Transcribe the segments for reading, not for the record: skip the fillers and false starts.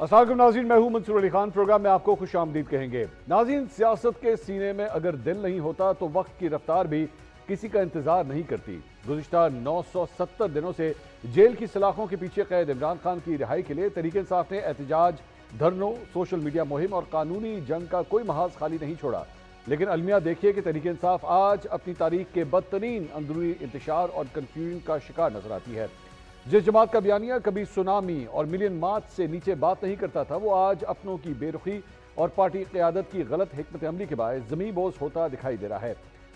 अस्सलाम वालेकुम नाज़रीन, मैं हूं मंसूर अली खान। प्रोग्राम में आपको खुश आमदीद कहेंगे। नाज़रीन, सियासत के सीने में अगर दिल नहीं होता तो वक्त की रफ्तार भी किसी का इंतजार नहीं करती। गुज़िश्ता 970 दिनों से जेल की सलाखों के पीछे कैद इमरान खान की रिहाई के लिए तहरीक इंसाफ ने एहतजाज, धरनों, सोशल मीडिया मुहिम और कानूनी जंग का कोई महाज खाली नहीं छोड़ा। लेकिन अलमिया देखिए कि तहरीक इंसाफ आज अपनी तारीख के बदतरीन अंदरूनी इंतशार और कन्फ्यूजन का शिकार नजर आती है। जिस जमात का बयानिया कभी सुनामी और मिलियन मार्च से नीचे बात नहीं करता था, वो आज अपनों की बेरुखी और पार्टी क़यादत की गलत हिकमत अमली के बायस ज़मीं बोझ होता दिखाई दे रहा है।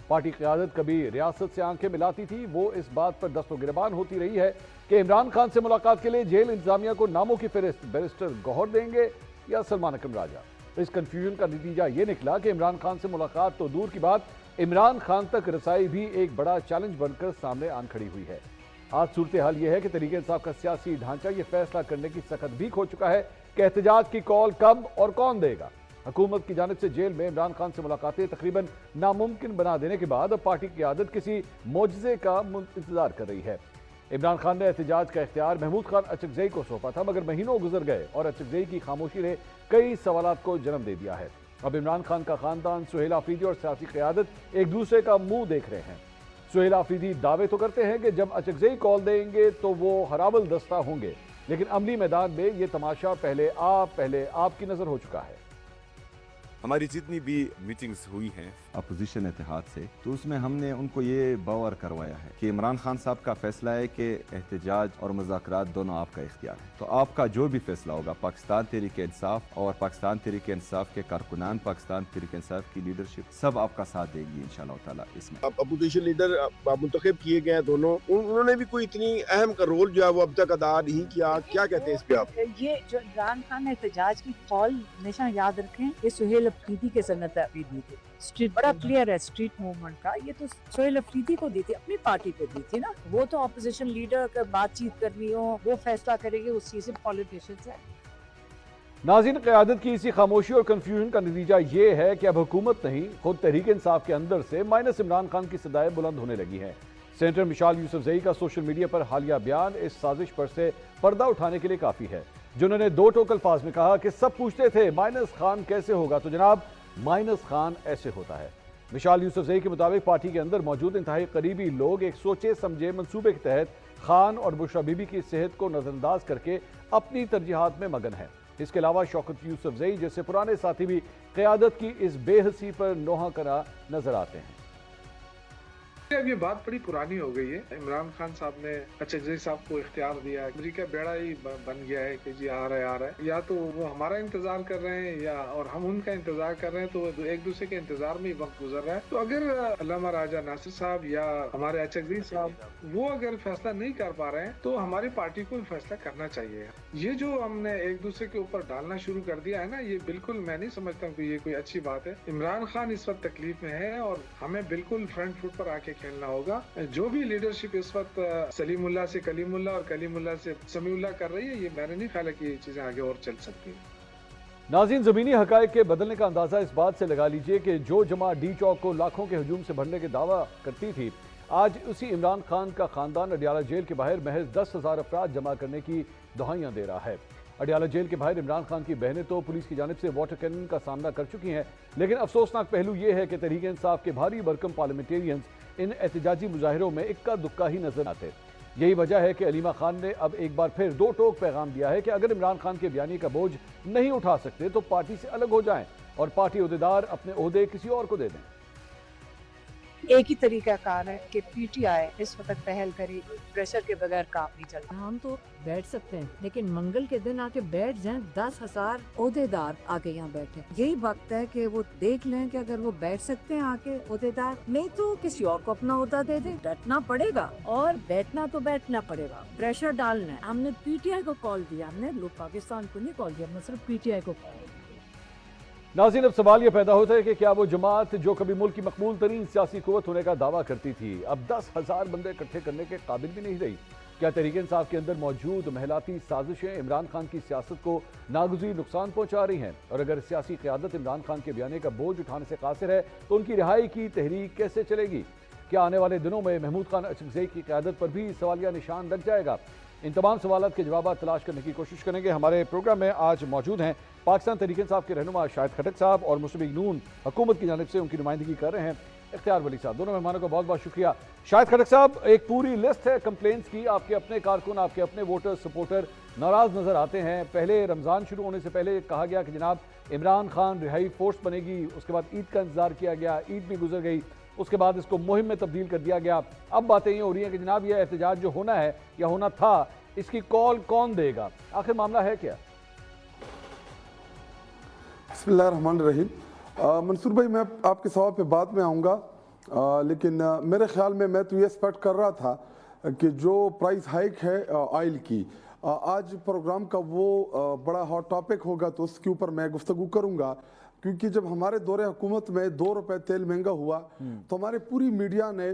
पार्टी क़यादत कभी रियासत से आंखें मिलाती थी, वो इस बात पर दस्तगिरबान होती रही है कि इमरान खान से मुलाकात के लिए जेल इंतजामिया को नामों की फहरिस्त बैरिस्टर गौहर देंगे या सलमान अकरम राजा। इस कन्फ्यूजन का नतीजा ये निकला कि इमरान खान से मुलाकात तो दूर की बात, इमरान खान तक रसाई भी एक बड़ा चैलेंज बनकर सामने आन खड़ी हुई है। आज सूरत हाल यह है कि तहरीक इंसाफ का सियासी ढांचा ये फैसला करने की सख्त भी हो चुका है कि एहतजाज की कॉल कब और कौन देगा। हुकूमत की जानिब से जेल में इमरान खान से मुलाकातें तकरीबन नामुमकिन बना देने के बाद अब पार्टी की क़यादत किसी मोजज़े का इंतजार कर रही है। इमरान खान ने एहतजाज का इख्तियार महमूद खान अचकज़ई को सौंपा था, मगर महीनों गुजर गए और अचकज़ई की खामोशी ने कई सवालात को जन्म दे दिया है। अब इमरान खान का खानदान, सुहेल आफरीदी और सियासी क़यादत एक दूसरे का मुंह देख रहे हैं। सुहेल आफरीदी दावे तो करते हैं कि जब अचकज़ई कॉल देंगे तो वो हराबल दस्ता होंगे, लेकिन अमली मैदान में ये तमाशा पहले आपकी नज़र हो चुका है। हमारी जितनी भी मीटिंग्स हुई हैं अपोजिशन इत्तेहाद से, तो उसमें हमने उनको ये बावर करवाया है कि इमरान खान साहब का फैसला है कि एहतजाज और मुज़ाकरात दोनों आपका इख्तियार है। तो आपका जो भी फैसला होगा, पाकिस्तान तहरीक इंसाफ और पाकिस्तान तहरीक इंसाफ के कारकुनान, पाकिस्तान तहरीक इंसाफ की लीडरशिप सब आपका साथ देगी इंशाअल्लाह ताला। इसमें अपोजिशन लीडर मुंतखब किए गए दोनों, उन्होंने भी कोई इतनी अहम का रोल जो है वो अब तक अदा नहीं किया। क्या कहते हैं इस पे आप? ये जो इमरान खान एहतजाज की कॉल हमेशा याद रखें, ये सुहेल अफरीदी के सनत अफरीदी थे। स्ट्रीट बड़ा क्लियर है, स्ट्रीट मूवमेंट का ये तो सुहेल अफरीदी को दी थी, अपनी पार्टी पे दी थी ना। वो तो अपोजिशन लीडर अगर बातचीत करनी हो वो फैसला करेंगे, उस चीज से पॉलिटिशियंस है। नाज़रीन, क़यादत की इसी खामोशी और कन्फ्यूजन का नतीजा ये है कि अब हुकूमत नहीं, खुद तहरीक इंसाफ के अंदर से माइनस इमरान खान की सदाएं बुलंद होने लगी हैं। सेनेटर मिशाल यूसुफजई का सोशल मीडिया पर हालिया बयान इस साजिश पर से पर्दा उठाने के लिए काफ़ी है, जिन्होंने दो टोक अल्फाज में कहा कि सब पूछते थे माइनस खान कैसे होगा, तो जनाब माइनस खान ऐसे होता है। मिशाल यूसुफजई के मुताबिक पार्टी के अंदर मौजूद इंतहाई करीबी लोग एक सोचे समझे मंसूबे के तहत खान और बुशरा बीबी की सेहत को नजरअंदाज करके अपनी तरजीहात में मगन है। इसके अलावा शौकत यूसुफजई जैसे पुराने साथी भी क़यादत की इस बेहसी पर नोहा करा नजर आते हैं। अब ये बात बड़ी पुरानी हो गई है। इमरान खान साहब ने अचकज़ई साहब को इख्तियार दिया है, अमरीका बेड़ा ही बन गया है कि जी आ रहा है। या तो वो हमारा इंतजार कर रहे हैं या और हम उनका इंतजार कर रहे हैं, तो एक दूसरे के इंतजार में ही वक्त गुजर रहा है। तो अगर अल्लामा राजा नासिर साहब या हमारे अचकज़ई साहब वो अगर फैसला नहीं कर पा रहे हैं तो हमारी पार्टी को फैसला करना चाहिए। ये जो हमने एक दूसरे के ऊपर डालना शुरू कर दिया है ना, ये बिल्कुल मैं नहीं समझता हूँ कि ये कोई अच्छी बात है। इमरान खान इस वक्त तकलीफ में है और हमें बिल्कुल फ्रंट फुट पर आके खेलना होगा। जो भी लीडरशिप इस वक्त सलीमुल्लाह से कलीमुल्लाह और कलीमुल्लाह से समीउल्लाह कर रही है, ये मैंने नहीं ख्याल कि ये चीजें आगे और चल सकती हैं। नाज़रीन, ज़मीनी हक़ाइक़ के बदलने का अंदाज़ा इस बात से लगा लीजिए कि जो जमात डी चौक को लाखों के हजूम से भरने के दावा करती थी, आज उसी इमरान खान का खानदान अडियाला जेल के बाहर महज 10,000 अफराद जमा करने की दुहाइयाँ दे रहा है। अडियाला जेल के बाहर इमरान खान की बहनें तो पुलिस की जानिब से वाटर कैनन का सामना कर चुकी हैं, लेकिन अफसोसनाक पहलू ये है कि तहरीक इंसाफ के भारी भरकम पार्लियामेंटेरियंस इन एहतजाजी मुजाहिरों में इक्का दुक्का ही नजर आते। यही वजह है कि अलीमा खान ने अब एक बार फिर दो टोक पैगाम दिया है कि अगर इमरान खान के बयानी का बोझ नहीं उठा सकते तो पार्टी से अलग हो जाएं और पार्टी ओहदेदार अपने ओहदे किसी और को दे दें। एक ही तरीका कार है कि पीटीआई इस वक्त पहल करेगी, प्रेशर के बगैर काम नहीं चलता। हम तो बैठ सकते हैं, लेकिन मंगल के दिन आके बैठ जाएं 10,000 ओहदेदार आके यहाँ बैठे। यही वक्त है कि वो देख लें कि अगर वो बैठ सकते हैं आके ओहदेदार, नहीं तो किसी और को अपना ओहदा दे दें। डटना पड़ेगा और बैठना तो बैठना पड़ेगा, प्रेशर डालना है। हमने पीटीआई को कॉल दिया, हमने लोग पाकिस्तान को नहीं कॉल दिया, हमने सिर्फ पीटीआई को कॉल दिया। नाज़रीन, अब सवाल यह पैदा होता है कि क्या वो जमात जो कभी मुल्क की मकबूल तरीन सियासी कुव्वत होने का दावा करती थी, अब 10,000 बंदे इकट्ठे करने के काबिल भी नहीं रही। क्या तहरीक इंसाफ के अंदर मौजूद महलाती साजिशें इमरान खान की सियासत को नागुज़ीर नुकसान पहुंचा रही हैं? और अगर सियासी क़यादत इमरान खान के बयाने का बोझ उठाने से कासिर है तो उनकी रिहाई की तहरीक कैसे चलेगी? क्या आने वाले दिनों में महमूद खान अचकज़ई की क़यादत पर भी सवालिया निशान लग जाएगा? इन तमाम सवालात के जवाब तलाश करने की कोशिश करेंगे। हमारे प्रोग्राम में आज मौजूद हैं पाकिस्तान तहरीक इंसाफ के रहनुमा शाहिद खटक साहब और मुस्लिम लीग नून हुकूमत की जानिब से उनकी नुमाइंदगी कर रहे हैं इख्तियार वली साहब। दोनों मेहमानों का बहुत बहुत शुक्रिया। शाहिद खटक साहब, एक पूरी लिस्ट है कंप्लेंट्स की, आपके अपने कारकुन, आपके अपने वोटर सपोर्टर नाराज नजर आते हैं। पहले रमज़ान शुरू होने से पहले कहा गया कि जनाब इमरान खान रिहाई फोर्स बनेगी, उसके बाद ईद का इंतजार किया गया, ईद भी गुजर गई, उसके बाद इसको मुहिम में तब्दील कर दिया गया। अब बातें ये हो रही हैं कि जनाब यह एहतजाज जो होना है या होना था, इसकी कॉल कौन देगा, आखिर मामला है क्या? बिस्मिल्लाहिर्रहमानिर्रहीम। मंसूर भाई, मैं आपके सवाल पे बाद में आऊँगा, लेकिन मेरे ख्याल में मैं तो ये एक्सपेक्ट कर रहा था कि जो प्राइस हाइक है ऑयल की, आज प्रोग्राम का वो बड़ा हॉट टॉपिक होगा, तो उसके ऊपर मैं गुफ्तगू करूँगा। क्योंकि जब हमारे दौरे हुकूमत में 2 रुपए तेल महंगा हुआ तो हमारे पूरी मीडिया ने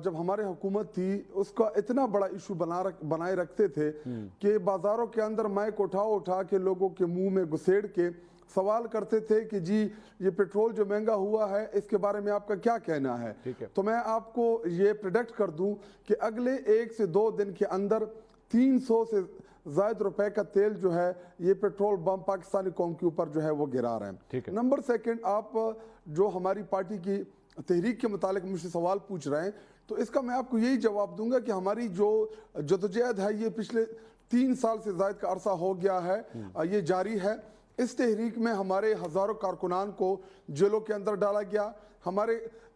जब हमारे हुकूमत थी उसका इतना बड़ा इशू बनाए रखते थे कि बाजारों के अंदर माइक उठा के लोगों के मुंह में घुसेड़ के सवाल करते थे कि जी ये पेट्रोल जो महंगा हुआ है इसके बारे में आपका क्या कहना है। तो मैं आपको ये प्रेडिक्ट कर दूं कि अगले 1 से 2 दिन के अंदर 300 से ज़ायद रुपए का तेल जो है ये पेट्रोल बम पाकिस्तानी कौम के ऊपर जो है वो गिरा रहे हैं। नंबर सेकंड, आप जो हमारी पार्टी की तहरीक के मुतालिक मुझसे सवाल पूछ रहे हैं, तो इसका मैं आपको यही जवाब दूंगा कि हमारी जो जदोजहद है ये पिछले 3 साल से ज़ायद का अरसा हो गया है, ये जारी है। इस तहरीक में हमारे हज़ारों कारकुनान को जेलों के अंदर डाला गया, हमारे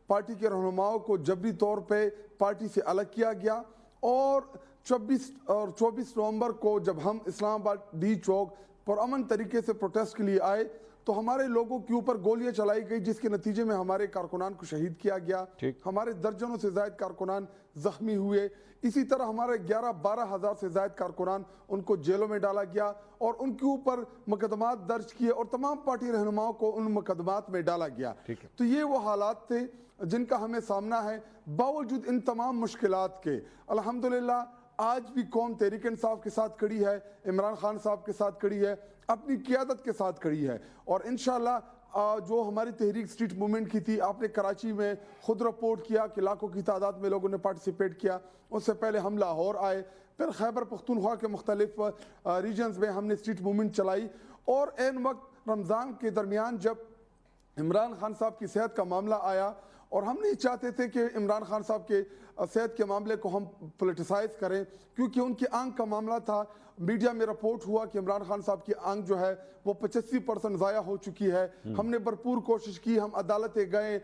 पार्टी के रहनुमाओं को जबरी तौर पे पार्टी से अलग किया गया, और 24 नवंबर को जब हम इस्लामाबाद डी चौक पर अमन तरीके से प्रोटेस्ट के लिए आए तो हमारे लोगों के ऊपर गोलियां चलाई गई, जिसके नतीजे में हमारे कारकुनान को शहीद किया गया, हमारे दर्जनों से ज़ायद कारकुनान जख्मी हुए। इसी तरह हमारे 11-12 हज़ार से ज़ायद कारकुनान उनको जेलों में डाला गया और उनके ऊपर मुकदमात दर्ज किए और तमाम पार्टी रहनुमाओं को उन मुकदमात में डाला गया। तो ये वो हालात थे जिनका हमें सामना है। बावजूद इन तमाम मुश्किलात के अल्हम्दुलिल्लाह आज भी कौम तहरीक इंसाफ के साथ खड़ी है, इमरान खान साहब के साथ खड़ी है, अपनी क़ियादत के साथ खड़ी है। और इंशाअल्लाह जो हमारी तहरीक स्ट्रीट मूवमेंट की थी, आपने कराची में खुद रिपोर्ट किया कि लाखों की तादाद में लोगों ने पार्टिसिपेट किया। उससे पहले हम लाहौर आए, फिर खैबर पख्तूनख्वा के मुख्तलिफ रीजन्स में हमने स्ट्रीट मूवमेंट चलाई। और एन वक्त रमज़ान के दरमियान जब इमरान खान साहब की सेहत का मामला आया और हम नहीं चाहते थे कि इमरान खान साहब के सेहत के मामले को हम पोलिटिसाइज करें, क्योंकि उनकी आंख का मामला था। मीडिया में रिपोर्ट हुआ कि इमरान खान साहब की आंख जो है वो 85% ज़ाया हो चुकी है। हमने भरपूर कोशिश की, हम अदालतें गए,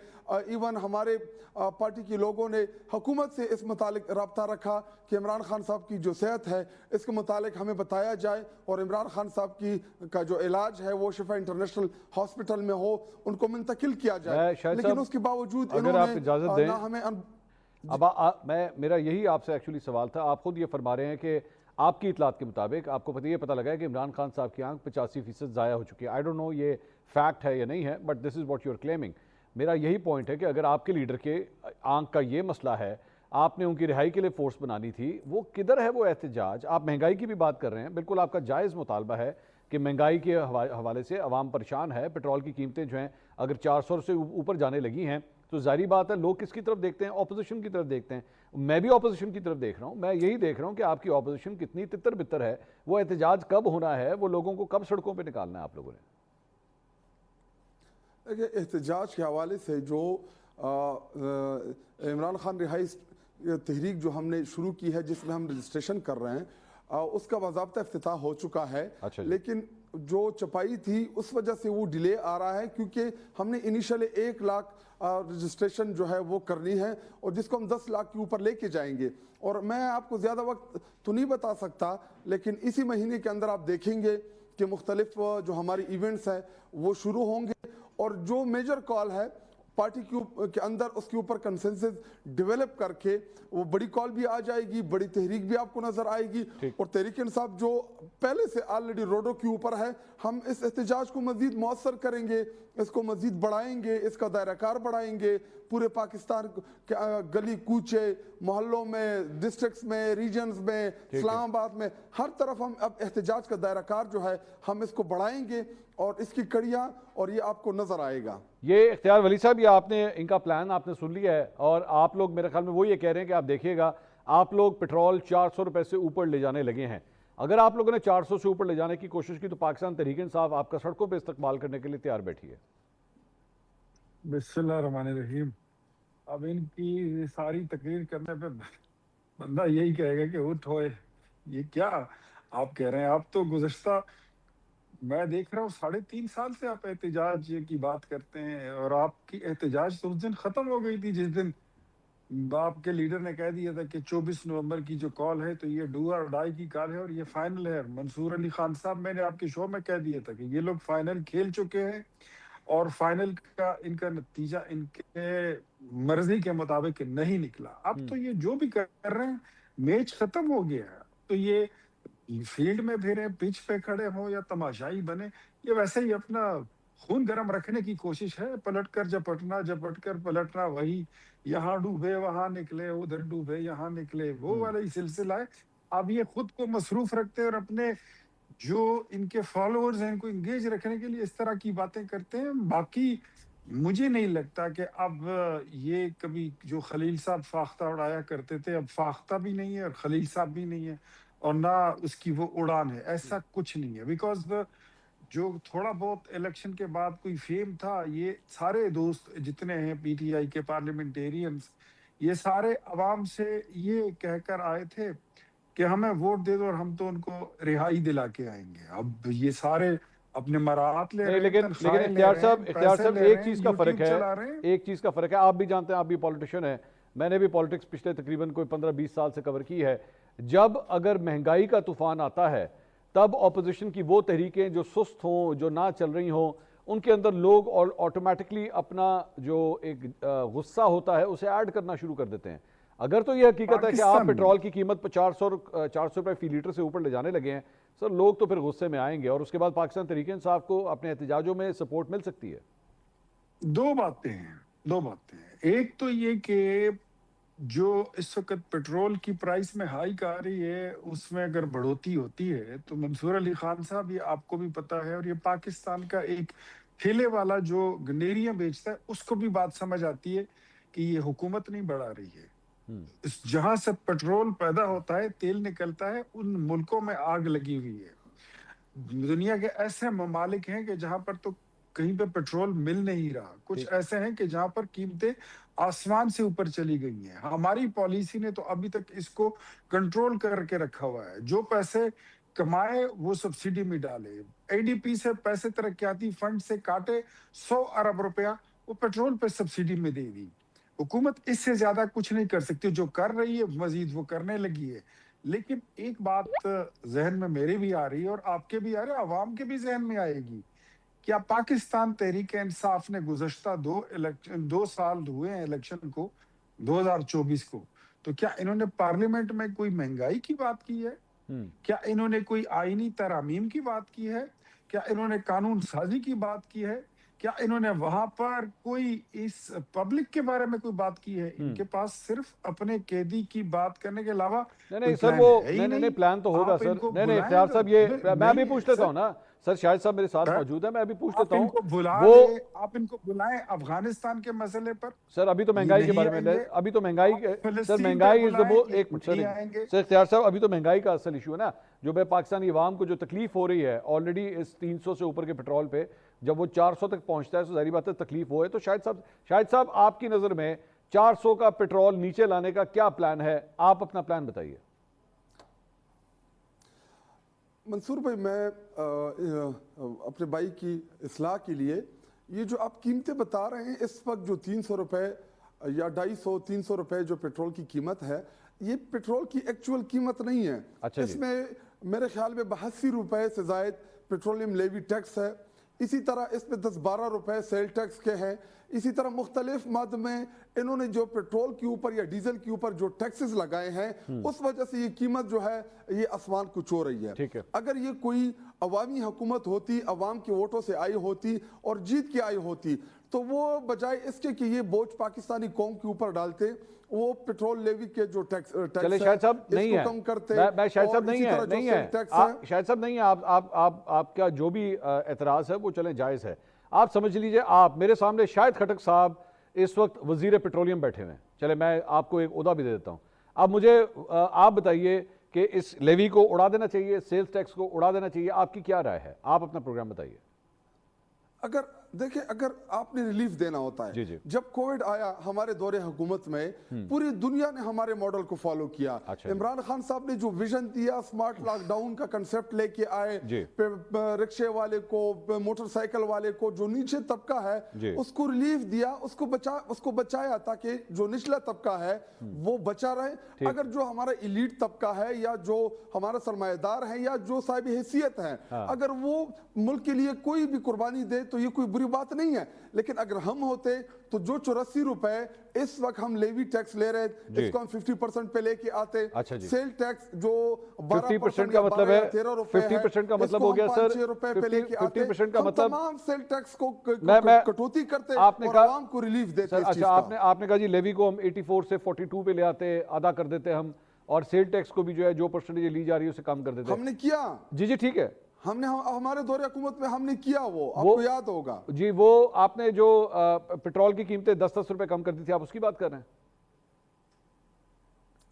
इवन हमारे पार्टी के लोगों ने हुकूमत से इस मुतालिक रब्ता रखा कि इमरान खान साहब की जो सेहत है इसके मुतालिक हमें बताया जाए और इमरान खान साहब की का जो इलाज है वो शिफा इंटरनेशनल हॉस्पिटल में हो, उनको मुंतकिल किया जाए। लेकिन उसके बावजूद इन्होंने ना हमें मेरा यही आपसे एक्चुअली सवाल था। आप खुद ये फरमा रहे हैं कि आपकी इतलात के मुताबिक आपको पता लगा है कि इमरान खान साहब की आंख 85% ज़ाया हो चुकी है। आई डोंट नो ये फैक्ट है या नहीं है, but this is what you are claiming. मेरा यही पॉइंट है कि अगर आपके लीडर के आंख का ये मसला है, आपने उनकी रिहाई के लिए फोर्स बनानी थी, वो किधर है वो एहतजाज? आप महंगाई की भी बात कर रहे हैं, बिल्कुल आपका जायज़ मुतालबा है कि महंगाई के हवाले से अवाम परेशान है। पेट्रोल की कीमतें जो हैं अगर 400 से ऊपर जाने लगी हैं तो जाहिर बात है लोग किसकी तरफ देखते हैं? ऑपोजिशन की तरफ देखते हैं। मैं भी ऑपोजिशन की तरफ देख रहा हूँ। मैं यही देख रहा हूँ कि आपकी ऑपोजिशन कितनी तितर बितर है, वो एहतजाज कब होना है, वो लोगों को कब सड़कों पे निकालना है आप लोगों ने? देखिए, एहतजाज के हवाले से जो इमरान खान रिहाई तहरीक जो हमने शुरू की है, जिसमें हम रजिस्ट्रेशन कर रहे हैं, उसका बाज़ाब्ता इफ्तिताह हो चुका है। लेकिन जो चपाई थी उस वजह से वो डिले आ रहा है, क्योंकि हमने इनिशियली 1 लाख रजिस्ट्रेशन जो है वो करनी है और जिसको हम 10 लाख के ऊपर लेके जाएंगे। और मैं आपको ज़्यादा वक्त तो नहीं बता सकता, लेकिन इसी महीने के अंदर आप देखेंगे कि मुख्तलिफ जो हमारी इवेंट्स हैं वो शुरू होंगे और जो मेजर कॉल है पार्टी के अंदर उसके ऊपर कंसेंसस डेवलप करके वो बड़ी कॉल भी आ जाएगी, बड़ी तहरीक भी आपको नजर आएगी। और तहरीक इंसाफ जो पहले से ऑलरेडी रोडों के ऊपर है, हम इस एहतजाज को मजीद मौसर करेंगे, इसको मजीद बढ़ाएंगे, इसका दायराकार बढ़ाएंगे। पूरे पाकिस्तान के गली कूचे मोहल्लों में, डिस्ट्रिक्ट्स में, रीजन्स में, इस्लामाबाद में, हर तरफ हम अब एहतजाज का दायराकार जो है हम इसको बढ़ाएंगे और इसकी कड़ियाँ और ये आपको नजर आएगा। ये इख्तियार वली साहब, ये आपने इनका प्लान आपने सुन लिया है और आप लोग मेरे ख्याल में वो ये कह रहे हैं कि आप देखिएगा آپ لوگ پیٹرول 400 روپے سے اوپر لے جانے لگے ہیں. اگر آپ لوگوں نے 400 سے اوپر لے جانے کی کوشش کی تو پاکستان تحریک انصاف آپ کا سڑکوں پہ استقبال کرنے کے لیے تیار بیٹھی ہے. بسم اللہ الرحمن الرحیم. اب ان کی ساری تقریر کرنے پہ بندہ یہی کہے گا کہ اٹھ ہوئے یہ کیا آپ کہہ رہے ہیں. آپ تو گزشتہ میں دیکھ رہا ہوں 3.5 سال سے آپ احتجاج کی بات کرتے ہیں, اور آپ کی احتجاج تو اس دن ختم ہو گئی تھی جس دن آپ کے لیڈر نے کہہ دیا تھا کہ 24 نومبر کی جو کال ہے تو یہ ڈو اور ڈائی کی کال ہے اور یہ فائنل ہے. منصور علی خان صاحب, میں نے آپ کے شو میں کہہ دیا تھا کہ یہ لوگ فائنل کھیل چکے ہیں اور فائنل کا ان کا نتیجہ ان کے مرضی کے مطابق نہیں نکلا. اب تو یہ جو بھی کر رہے ہیں میچ ختم ہو گیا ہے, تو یہ فیلڈ میں پھرے, پچ پہ کھڑے ہوں یا تماشائی بنے, یہ ویسے ہی اپنا خون گرم رکھنے کی کوشش ہے. پلٹ کر جپٹنا, جپٹ کر پلٹنا, وہی یہاں ڈوبے وہاں نکلے, ادھر ڈوبے یہاں نکلے, وہ والا ہی سلسلہ ہے. اب یہ خود کو مصروف رکھتے ہیں اور اپنے جو ان کے فالوورز ہیں ان کو انگیج رکھنے کے لیے اس طرح کی باتیں کرتے ہیں. باقی مجھے نہیں لگتا کہ اب یہ کبھی جو خلیل صاحب فاختہ اڑایا کرتے تھے, اب فاختہ بھی نہیں ہے اور خلیل صاحب بھی نہیں ہے اور نہ اس کی وہ اڑان ہے. ایسا کچھ نہیں ہے, بیکاز جو تھوڑا بہت الیکشن کے بعد کوئی فیم تھا, یہ سارے دوست جتنے ہیں پی ٹی آئی کے پارلیمنٹیرینز, یہ سارے عوام سے یہ کہہ کر آئے تھے کہ ہمیں ووٹ دے دو اور ہم تو ان کو رہائی دلا کے آئیں گے. اب یہ سارے اپنے مراعات لے رہے ہیں, لیکن اختیار صاحب ایک چیز کا فرق ہے, ایک چیز کا فرق ہے. آپ بھی جانتے ہیں, آپ بھی پولیٹیشین ہیں, میں نے بھی پولیٹکس پچھلے تقریباً کوئی 15-20 سال سے کور کی ہے. جب اگر مہنگائی کا طوفان آتا ہے تب اپوزیشن کی وہ تحریکیں جو سست ہوں, جو نہ چل رہی ہوں, ان کے اندر لوگ آٹومیٹکلی اپنا جو ایک غصہ ہوتا ہے اسے ایڈ کرنا شروع کر دیتے ہیں. اگر تو یہ حقیقت ہے کہ آپ پیٹرول کی قیمت 400 روپے فی لیٹر سے اوپر لے جانے لگے ہیں, سر لوگ تو پھر غصے میں آئیں گے اور اس کے بعد پاکستان تحریک انصاف کو اپنے احتجاجوں میں سپورٹ مل سکتی ہے. دو باتیں ہیں. ایک تو یہ کہ جو اس وقت پیٹرول کی پرائس میں ہائیک آ رہی ہے اس میں اگر بڑھوتی ہوتی ہے تو منصور علی خان صاحب, یہ آپ کو بھی پتا ہے اور یہ پاکستان کا ایک ٹھیلے والا جو گنیریاں بیچتا ہے اس کو بھی بات سمجھ آتی ہے کہ یہ حکومت نہیں بڑھا رہی ہے. جہاں سے پیٹرول پیدا ہوتا ہے, تیل نکلتا ہے, ان ملکوں میں آگ لگی ہوئی ہے. دنیا کے ایسے ممالک ہیں کہ جہاں پر تو کہیں پہ پیٹرول مل نہیں رہا, کچھ ایسے ہیں کہ جہاں پر قیمتیں آسمان سے اوپر چلی گئی ہیں. ہماری پالیسی نے تو ابھی تک اس کو کنٹرول کر کے رکھا ہوا ہے. جو پیسے کمائے وہ سبسڈی میں ڈالے, اے ڈی پی سے پیسے ترقیاتی فنڈ سے کاٹے 100 ارب روپیہ وہ پیٹرول پہ سبسڈی میں دے دی. حکومت اس سے زیادہ کچھ نہیں کر سکتی, جو کر رہی ہے مزید وہ کرنے لگی ہے. لیکن ایک بات ذہن میں میرے بھی آ رہی ہے اور آپ کے بھی آ رہے, عوام کے بھی ذہن میں آئے گی. کیا پاکستان تحریک انصاف نے گزشتہ 2 سال ہوئے ہیں الیکشن کو 2024 کو, تو کیا انہوں نے پارلیمنٹ میں کوئی مہنگائی کی بات کی ہے؟ کیا انہوں نے کوئی آئینی ترامیم کی بات کی ہے؟ کیا انہوں نے قانون سازی کی بات کی ہے؟ کیا انہوں نے وہاں پر کوئی اس پبلک کے بارے میں کوئی بات کی ہے؟ ان کے پاس صرف اپنے قیدی کی بات کرنے کے علاوہ نہیں سر, وہ نہیں پلان تو ہوگا سر. نہیں اختیار صاحب, یہ میں بھی پوچھ لیتا ہوں نا سر, شاہد صاحب میرے ساتھ موجود ہیں, میں بھی پوچھ لیتا ہوں. وہ آپ ان کو بلائیں افغانستان کے مسئلے پر. سر ابھی تو مہنگائی کے بارے میں, ابھی تو مہنگائی, سر مہنگائی ایک منٹ سر اختیار صاحب, ابھی تو مہنگائی کا اصل ایشو ہے نا, جو بے پاکستانی عوام کو جو تکلیف ہو رہی ہے آلریڈی اس 300 سے اوپر کے پیٹرول پہ, جب وہ 400 تک پہنچتا ہے تو ظاہری بات ہے تکلیف وہ ہے. تو شاہد صاحب آپ کی نظر میں 400 کا پیٹرول نیچے لانے کا کیا پلان ہے؟ آپ اپنا پلان بتائیے. منصور بھائی, میں اپنے بھائی کی اصلاح کے لیے, یہ جو آپ قیمتیں بتا رہے ہیں اس وقت جو 300 روپے یا 250-300 روپے جو پیٹرول کی قیمت ہے, یہ پیٹرول کی ایکچول قیمت نہیں ہے. اس میں میرے خیال میں 82 روپے سے زائد پیٹرولیم لیوی ٹیکس ہے. اسی طرح اس میں 10-12 روپے سیل ٹیکس کے ہیں. اسی طرح مختلف مد میں انہوں نے جو پیٹرول کے اوپر یا ڈیزل کے اوپر جو ٹیکسز لگائے ہیں, اس وجہ سے یہ قیمت جو ہے یہ آسمان کو چھو رہی ہے. اگر یہ کوئی عوامی حکومت ہوتی, عوام کے ووٹوں سے آئی ہوتی اور جیت کے آئی ہوتی, تو وہ بجائے اس کے کہ یہ بوجھ پاکستانی قوم کے اوپر ڈالتے, وہ پیٹرول لیوی کے جو ٹیکس چلے شاہد صاحب نہیں ہے, میں شاہد صاحب نہیں ہے, شاہد صاحب نہیں ہے, آپ کا جو بھی اعتراض ہے وہ چلیں جائز ہے. آپ سمجھ لیجئے, آپ میرے سامنے شاہد خٹک صاحب اس وقت وزیر پیٹرولیم بیٹھے ہوئے ہیں, چلے میں آپ کو ایک عہدہ بھی دے دیتا ہوں. اب مجھے آپ بتائیے کہ اس لیوی کو اڑا دینا چاہیے, سیلز ٹیکس کو اڑا دینا چاہیے, آپ کی کیا رائے ہے؟ آپ اپنا پروگرام بتائیے. اگر دیکھیں, اگر آپ نے ریلیف دینا ہوتا ہے, جب کووڈ آیا ہمارے دور حکومت میں پوری دنیا نے ہمارے ماڈل کو فالو کیا. عمران خان صاحب نے جو ویژن دیا, سمارٹ لاک ڈاؤن کا کنسپٹ لے کے آئے, رکشے والے کو, موٹر سائیکل والے کو, جو نیچے طبقہ ہے اس کو ریلیف دیا, اس کو بچایا تاکہ جو نچلا طبقہ ہے وہ بچا رہے. اگر جو ہمارا ایلیٹ طبقہ ہے یا جو ہمارا سرمایہ دار ہے یا جو صاحب حیثیت ہے, اگر وہ ملک کے لیے کوئی بھی قربانی دے تو یہ کوئی بری بات نہیں ہے. لیکن اگر ہم ہوتے تو جو 84 روپے اس وقت ہم لیوی ٹیکس لے رہے, اس کو ہم 50% پہ لے کے آتے. سیل ٹیکس جو 50% کا مطلب ہے 50% کا مطلب ہو گیا سر 50% کا مطلب تمام سیل ٹیکس کو کٹوتی کرتے اور عوام کو ریلیف دیتے. اچھا, آپ نے کہا جی لیوی کو ہم 84 سے 42 پہ لے آتے, ادا کر دیتے ہم, اور سیل ٹیکس کو بھی جو ہے جو پرسنٹیج لی جا رہی ہے اسے کم کر دیتے. ہم نے کیا, جی ٹھیک ہے, ہم نے ہمارے دور حکومت میں ہم نے کیا, وہ آپ کو یاد ہوگا. جی, وہ آپ نے جو پیٹرول کی قیمتیں 10-10 روپے کم کر دی تھی, آپ اس کی بات کر رہے ہیں؟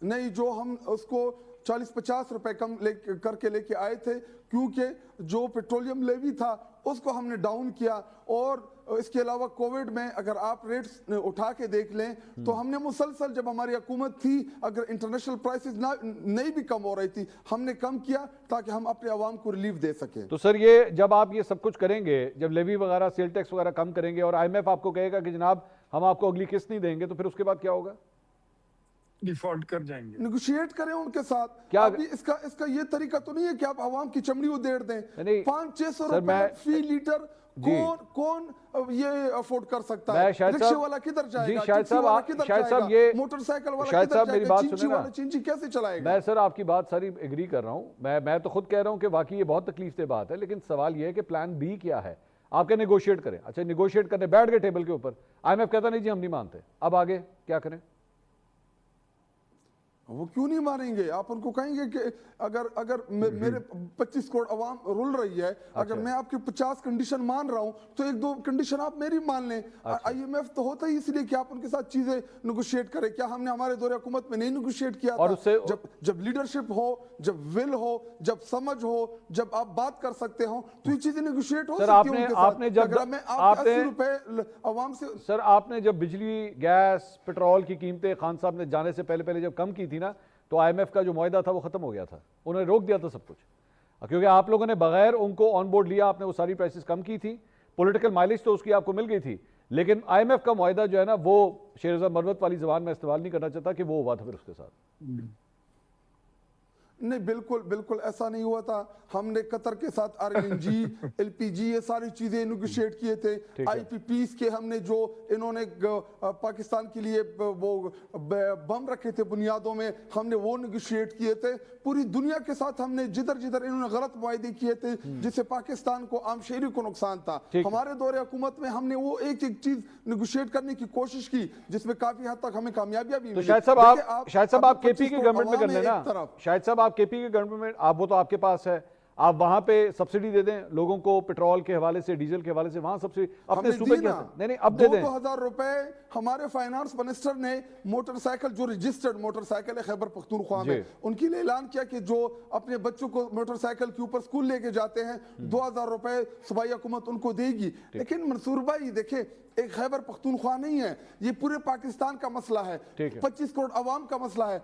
نہیں, جو ہم اس کو 40-50 روپے کم کر کے لے کے آئے تھے, کیونکہ جو پیٹرولیم لیوی تھا اس کو ہم نے ڈاؤن کیا. اور اس کے علاوہ کووڈ میں اگر آپ ریٹس اٹھا کے دیکھ لیں تو ہم نے مسلسل, جب ہماری حکومت تھی, اگر انٹرنیشنل پرائسز نہیں بھی کم ہو رہی تھی, ہم نے کم کیا تاکہ ہم اپنے عوام کو ریلیف دے سکیں. تو سر یہ جب آپ یہ سب کچھ کریں گے, جب لیوی وغیرہ سیل ٹیکس وغیرہ کم کریں گے اور آئی ایم ایف آپ کو کہے گا کہ جناب ہم آپ کو اگلی قسط نہیں دیں گے, تو پھر اس کے بعد کیا ہوگا؟ ڈیفالٹ کر جائیں گے. نیگوشیٹ کریں ان کے ساتھ. کیا اس کا یہ طریقہ تو نہیں ہے کہ آپ عوام کی چمڑی ادھیڑ دیں. 500-600 روپے فی لیٹر کون یہ افورڈ کر سکتا ہے؟ رکشے والا کدھر جائے گا, ٹیکسی والا کدھر جائے گا, موٹر سائیکل والا کدھر جائے گا, چینچی والا چینچی کیسے چلائے گا؟ میں سر آپ کی بات ساری ایگری کر رہا ہوں, میں تو خود کہہ رہا ہوں کہ واقعی یہ بہت تکلیف دہ بات ہے, لیکن سوال یہ ہے کہ پلان بی کیا ہے؟ آپ کے نیگوشیٹ کریں. اچھا, نیگوشیٹ کرنے بیٹھ گئے ٹیبل کے اوپر, آئی ایم ایف کہتا نہیں جی ہم نہیں مانتے, اب آگے کیا کریں؟ وہ کیوں نہیں مانیں گے؟ آپ ان کو کہیں گے کہ اگر میرے 25 کروڑ عوام رول رہی ہے, اگر میں آپ کی 50 کنڈیشن مان رہا ہوں تو 1-2 کنڈیشن آپ میری مان لیں. آئی ایم ایف تو ہوتا ہی اس لیے کہ آپ ان کے ساتھ چیزیں نیگوشیٹ کریں. کیا ہم نے ہمارے دور حکومت میں نہیں نیگوشیٹ کیا تھا؟ جب لیڈرشپ ہو, جب ول ہو, جب سمجھ ہو, جب آپ بات کر سکتے ہوں تو یہ چیزیں نیگوشیٹ ہو سکتی ہیں ان کے ساتھ. اگر میں آپ 80 روپے عوام سے, سر آپ نے جب بجلی, گیس, پیٹرول کی قیمتیں خان صاحب نے جانے سے پہلے جب کم کی تھی نا, تو آئی ایم ایف کا جو معاہدہ تھا وہ ختم ہو گیا تھا, انہوں نے روک دیا تھا سب کچھ, کیونکہ آپ لوگوں نے بغیر ان کو آن بورڈ لیا, آپ نے وہ ساری پرائسز کم کی تھی, پولیٹیکل مائلیج تو اس کی آپ کو مل گئی تھی, لیکن آئی ایم ایف کا معاہدہ جو ہے نا, وہ شیر رضا مروت والی زبان میں استعمال نہیں کرنا چاہتا کہ وہ ہوا تھا پھر اس کے ساتھ. نہیں, بالکل ایسا نہیں ہوا تھا. ہم نے قطر کے ساتھ RLNG, LPG یہ ساری چیزیں نیگوشیٹ کیے تھے. IPPs کے ہم نے جو انہوں نے پاکستان کے لیے وہ بم رکھے تھے بنیادوں میں, ہم نے وہ نیگوشیٹ کیے تھے. پوری دنیا کے ساتھ ہم نے جدھر انہوں نے غلط معاہدے کیے تھے جس سے پاکستان کو, عام شہری کو نقصان تھا, ہمارے دور حکومت میں ہم نے وہ ایک چیز نیگوشیٹ کرنے کی کوشش کی جس میں کافی حد تک ہمیں کامیابیاں بھی ملی. شاہد صاحب آپ KP کی گورنمنٹ میں کر لیں نا, شاہد صاحب آپ KP کی گورنمنٹ میں, آپ وہ تو آپ کے پاس ہے, آپ وہاں پہ سبسڈی دے دیں لوگوں کو, پیٹرول کے حوالے سے, ڈیزل کے حوالے سے, وہاں سبسڈی اپنے صوبے کے نہیں اب دے دیں. 2,000 روپے ہمارے فائنانس منسٹر نے موٹر سائیکل, جو رجسٹرڈ موٹر سائیکل ہے خیبر پختونخوا میں, ان کے لیے اعلان کیا کہ جو اپنے بچوں کو موٹر سائیکل کے اوپر اسکول لے کے جاتے ہیں 2,000 روپے صوبائی حکومت ان کو دے گی. لیکن منصور بھائی دیکھیں, ایک خیبر پختونخوا نہیں ہے, یہ پورے پاکستان کا مسئلہ ہے, 25 کروڑ عوام کا مسئلہ ہے.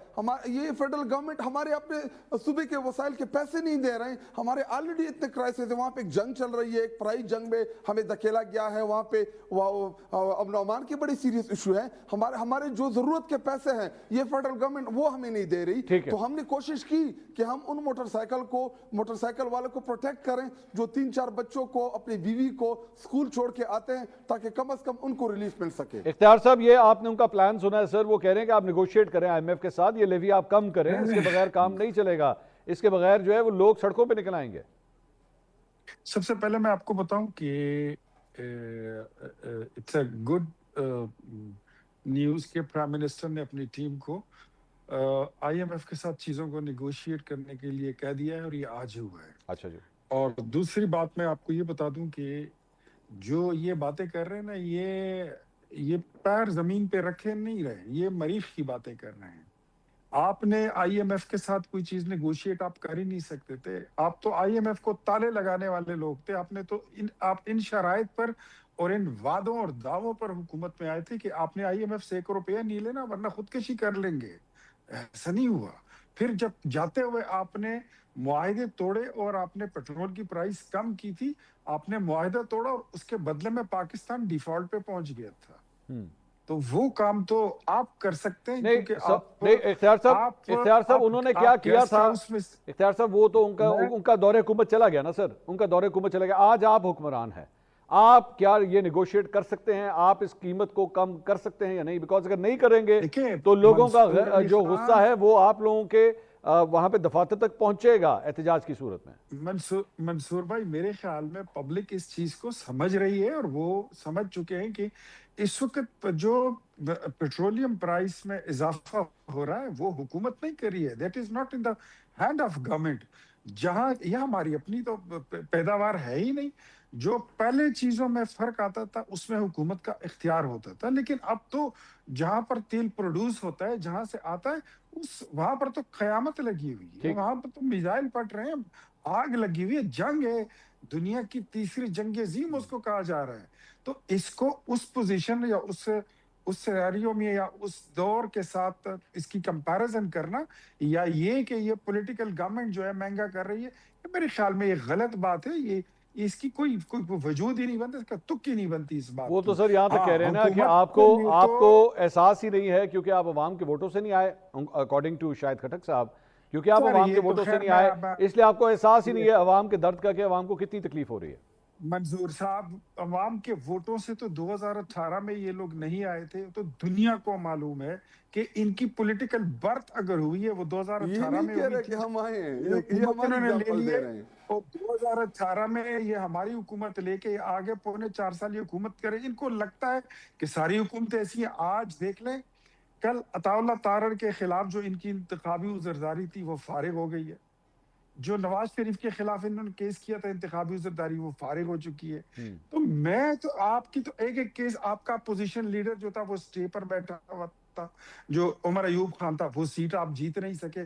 یہ فیڈرل گورنمنٹ ہمارے اپنے صوبے کے وسائل کے پیسے نہیں دے رہے ہیں. ہمارے آلریڈی اتنے کرائسس ہیں, وہاں پہ ایک جنگ چل رہی ہے, ایک پرائی جنگ میں ہمیں دھکیلا گیا ہے, وہاں پہ امن و امان کی بڑی سیریس ایشو ہے. ہمارے جو ضرورت کے پیسے ہیں یہ فیڈرل گورنمنٹ وہ ہمیں نہیں دے رہی. تو ہم نے کوشش کی کہ ہم ان موٹر سائیکل والوں کو پروٹیکٹ کریں جو 3-4 بچوں کو, اپنی بیوی کو اسکول چھوڑ کے آتے ہیں, تاکہ کم از کم ان کو ریلیف مل سکے. اختیار صاحب, یہ آپ نے ان کا پلان سنا ہے سر, وہ کہہ رہے ہیں کہ آپ نیگوشیٹ کریں آئی ایم ایف کے ساتھ, یہ لیوی آپ کم کریں, اس کے بغیر کام نہیں چلے گا, اس کے بغیر جو ہے وہ لوگ سڑکوں پہ نکل آئیں گے. سب سے پہلے میں آپ کو بتاؤں کہ اٹس اے گڈ نیوز کہ پرائم منسٹر نے اپنی ٹیم کو آئی ایم ایف کے ساتھ چیزوں کو نیگوشیٹ کرنے کے لیے کہہ دیا ہے, اور یہ آج ہوا ہے. اچھا جی. اور دوسری بات میں آپ کو یہ بتا دوں کہ جو یہ باتیں کر رہے ہیں نا, یہ پیر زمین پہ رکھے نہیں رہے, یہ مریخ کی باتیں کر رہے ہیں. آپ نے آئی ایم ایف کے ساتھ کوئی چیز نیگوشیٹ آپ کر ہی نہیں سکتے تھے. آپ تو آئی ایم ایف کو تالے لگانے والے لوگ تھے. آپ نے تو آپ ان شرائط پر اور ان وعدوں اور دعووں پر حکومت میں آئے تھے کہ آپ نے آئی ایم ایف سے 1 روپیہ نہیں لینا ورنہ خودکشی کر لیں گے. ایسا نہیں ہوا. پھر جب جاتے ہوئے آپ نے معاہدے توڑے اور آپ نے پیٹرول کی پرائس کم کی تھی, آپ نے معاہدہ توڑا اور اس کے بدلے میں پاکستان ڈیفالٹ پہ پہنچ گیا تھا. تو وہ کام تو آپ کر سکتے ہیں کیونکہ آپ اختیار صاحب انہوں نے کیا کیا تھا اختیار صاحب, وہ تو ان کا دور حکومت چلا گیا نا سر, ان کا دور حکومت چلا گیا. آج آپ حکمران ہیں, آپ کیا یہ نیگوشیٹ کر سکتے ہیں, آپ اس قیمت کو کم کر سکتے ہیں یا نہیں؟ بیکاز اگر نہیں کریں گے تو لوگوں کا جو غصہ ہے وہ آپ لوگوں کے وہاں پہ دفاتر تک پہنچے گا احتجاج کی صورت میں. منصور بھائی, میرے خیال میں پبلک اس چیز کو سمجھ رہی ہے اور وہ سمجھ چکے ہیں کہ اس وقت جو پیٹرولیم پرائس میں اضافہ ہو رہا ہے وہ حکومت نہیں کر رہی ہے. That is not in the hand of government. جہاں یہ ہماری اپنی تو پیداوار ہے ہی نہیں. جو پہلے چیزوں میں فرق آتا تھا اس میں حکومت کا اختیار ہوتا تھا, لیکن اب تو جہاں پر تیل پروڈیوس ہوتا ہے, جہاں سے آتا ہے, وہاں پر تو قیامت لگی ہوئی ہے. وہاں پر تو میزائل پھٹ رہے ہیں, آگ لگی ہوئی ہے, جنگ ہے, دنیا کی تیسری جنگ عظیم اس کو کہا جا رہا ہے. تو اس کو اس پوزیشن یا اس سینیریو میں یا اس دور کے ساتھ اس کی کمپیریزن کرنا, یا یہ کہ یہ پولیٹیکل گورنمنٹ جو ہے مہنگا کر رہی ہے, میرے خیال میں یہ غلط بات ہے. یہ اس کی کوئی وجود ہی نہیں بنتا, اس کا تک ہی نہیں بنتی اس بات. وہ تو سر یہاں تک کہہ رہے ہیں نا کہ آپ کو احساس ہی نہیں ہے کیونکہ آپ عوام کے ووٹوں سے نہیں آئے, اکارڈنگ ٹو شاہد خٹک صاحب, کیونکہ آپ عوام کے ووٹوں سے نہیں آئے اس لیے آپ کو احساس ہی نہیں ہے عوام کے درد کا کہ عوام کو کتنی تکلیف ہو رہی ہے. منظور صاحب, عوام کے ووٹوں سے تو 2018 میں یہ لوگ نہیں آئے تھے. تو دنیا کو معلوم ہے کہ ان کی پولیٹیکل برتھ اگر ہوئی ہے وہ 2018 میں ہوئی تھی. ہم آئے ہیں, یہ ہماری ایگزامپل دے رہے ہیں. اور 2018 میں یہ ہماری حکومت لے کے آگے 4.25 سال یہ حکومت کرے. ان کو لگتا ہے کہ ساری حکومتیں ایسی ہیں. آج دیکھ لیں, کل عطا اللہ تارڑ کے خلاف جو ان کی انتخابی عذرداری تھی وہ فارغ ہو گئی ہے. جو نواز شریف کے خلاف انہوں نے کیس کیا تھا انتخابی عذرداری, وہ فارغ ہو چکی ہے. تو میں تو آپ کی تو ایک کیس, آپ کا اپوزیشن لیڈر جو تھا وہ اسٹے پر بیٹھا ہوا تھا, جو عمر ایوب خان تھا, وہ سیٹ آپ جیت نہیں سکے.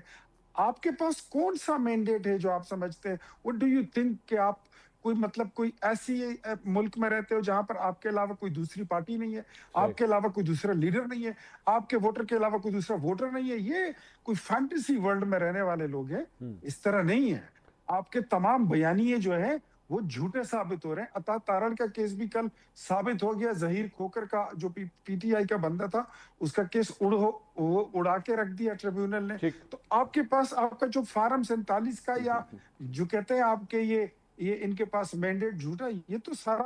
آپ کے پاس کون سا مینڈیٹ ہے جو آپ سمجھتے ہیں, what do you think کہ آپ کوئی ایسی ملک میں رہتے ہو جہاں پر آپ کے علاوہ کوئی دوسری پارٹی نہیں ہے, آپ کے علاوہ کوئی دوسرا لیڈر نہیں ہے, آپ کے ووٹر کے علاوہ کوئی دوسرا ووٹر نہیں ہے. یہ کوئی فینٹیسی ورلڈ میں رہنے والے لوگ ہیں, اس طرح نہیں ہے. آپ کے تمام بیانیے جو ہیں وہ جھوٹے ثابت ہو رہے ہیں. عطا تارڑ کا کیس بھی کل ثابت ہو گیا. ظہیر کھوکر کا جو پی ٹی آئی کا بندہ تھا, اس کا کیس اڑا کے رکھ دیا ٹریبیونل نے. تو آپ کے پاس آپ کا جو فارم 47 کا یا جو کہتے ہیں آپ کے یہ ان کے پاس مینڈیٹ جھوٹا, یہ تو سارا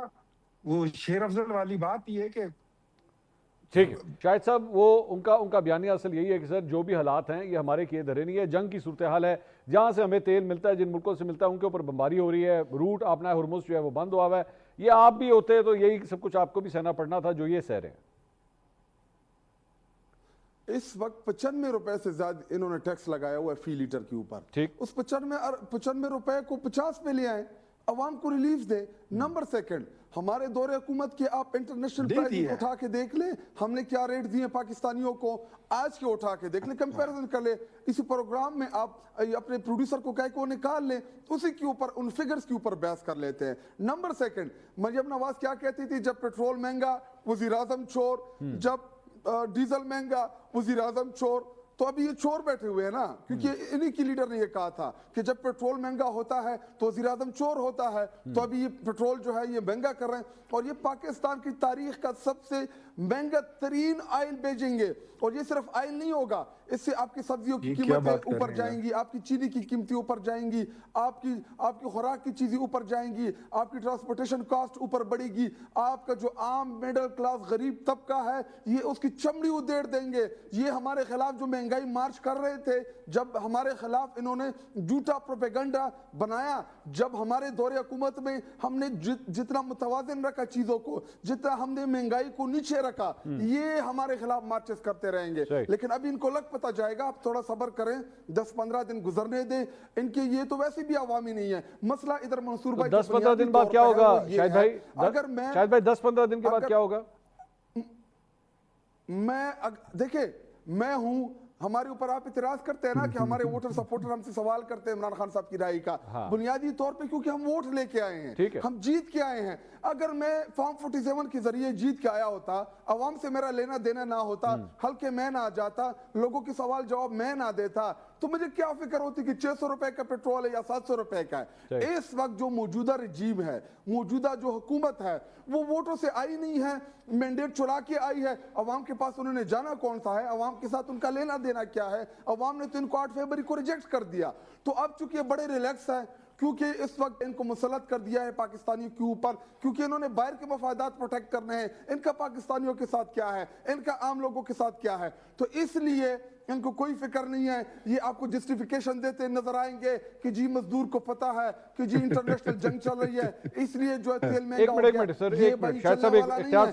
وہ شیر افضل والی بات یہ ہے کہ ٹھیک ہے شاہد صاحب, وہ ان کا بیانیہ اصل یہی ہے کہ سر جو بھی حالات ہیں یہ ہمارے کیے دھرے نہیں ہے. جنگ کی صورتحال ہے, جہاں سے ہمیں تیل ملتا ہے, جن ملکوں سے ملتا ہے ان کے اوپر بمباری ہو رہی ہے, روٹ اپنا ہرمز جو ہے وہ بند ہوا ہوا ہے. یہ آپ بھی ہوتے تو یہی سب کچھ آپ کو بھی سہنا پڑنا تھا جو یہ سہ رہے ہیں. اس وقت 95 روپے سے زیادہ انہوں نے ٹیکس لگایا ہوا ہے فی لیٹر کے اوپر. اس 95 روپے کو 50 پہ لے آئیں, عوام کو ریلیف دیں. نمبر سیکنڈ, ہمارے دور حکومت کے آپ انٹرنیشنل پرائز اٹھا کے دیکھ لیں, ہم نے کیا ریٹ دیے پاکستانیوں کو, آج کے اٹھا کے دیکھ لیں, کمپیریزن کر لیں. اسی پروگرام میں آپ اپنے پروڈیوسر کو کہہ کے وہ نکال لیں, اسی کے اوپر ان فگرز کے اوپر بحث کر لیتے ہیں. نمبر سیکنڈ, مریم نواز کیا کہتی تھی, جب پیٹرول مہنگا وزیر اعظم چور, جب ڈیزل مہنگا وزیر اعظم چور. تو ابھی یہ چور بیٹھے ہوئے ہیں نا, کیونکہ انہی کی لیڈر نے یہ کہا تھا کہ جب پیٹرول مہنگا ہوتا ہے تو وزیر اعظم چور ہوتا ہے. تو ابھی یہ پیٹرول جو ہے یہ مہنگا کر رہے ہیں, اور یہ پاکستان کی تاریخ کا سب سے مہنگا ترین آئل بیچیں گے. اور یہ صرف آئل نہیں ہوگا, اس سے آپ کی سبزیوں کی قیمتیں اوپر جائیں گی, آپ کی چینی کی قیمتیں اوپر جائیں گی, آپ کی خوراک کی چیزیں اوپر جائیں گی, آپ کی ٹرانسپورٹیشن کاسٹ اوپر بڑھے گی, آپ کا جو عام میڈل کلاس غریب طبقہ ہے یہ اس کی چمڑی ادھیڑ دیں گے. یہ ہمارے خلاف جو مہنگائی مارچ کر رہے تھے, جب ہمارے خلاف انہوں نے جھوٹا پروپیگنڈا بنایا, جب ہمارے دور حکومت میں ہم نے جتنا متوازن رکھا چیزوں کو, جتنا ہم نے مہنگائی کو نیچے رکھا, یہ ہمارے خلاف مارچز کرتے رہیں گے. لیکن ابھی ان کو لگ پتہ جائے گا, آپ تھوڑا صبر کریں, 10-15 دن گزرنے دیں. ان کے یہ تو ویسے بھی عوامی نہیں ہے مسئلہ. ادھر منصور بھائی 10-15 دن بعد کیا ہوگا شاہد بھائی, 10-15 دن کے بعد کیا ہوگا؟ دیکھیں, میں ہوں हमारे ऊपर आप इतराज करते हैं ना कि हमारे वोटर सपोर्टर हमसे सवाल करते हैं इमरान खान साहब की राय का, बुनियादी तौर पे क्योंकि हम वोट लेके आए हैं, हम जीत के आए हैं। अगर मैं फॉर्म 47 के जरिए जीत के आया होता, अवाम से मेरा लेना देना ना होता, हल्के में ना जाता, लोगों के सवाल जवाब मैं ना देता, तो मुझे क्या फिक्र होती कि 600 रुपए का पेट्रोल है या 700 रुपए का है। इस वक्त जो मौजूदा रजीम है, मौजूदा जो हुकूमत है, वो वोटों से आई नहीं है, मैंडेट चुरा के आई है। अवाम के पास उन्होंने जाना कौन सा है, अवाम के साथ उनका लेना देना क्या है? अवाम ने तो इनको 8 फरवरी को रिजेक्ट कर दिया। तो अब चूंकि बड़े रिलैक्स है, क्योंकि इस वक्त इनको मुसलत कर दिया है पाकिस्तानियों के ऊपर, क्योंकि इन्होंने बाहर के मफादात प्रोटेक्ट करने हैं, इनका पाकिस्तानियों के साथ क्या है, इनका आम लोगों के साथ क्या है, तो इसलिए इनको कोई फिक्र नहीं है। ये आपको जस्टिफिकेशन देते नजर आएंगे कि जी मजदूर को पता है कि जी इंटरनेशनल जंग चल रही है, इसलिए जो है तेल महंगा हो गया। एक मिनट सर, एक मिनट शायद साहब, इख्तियार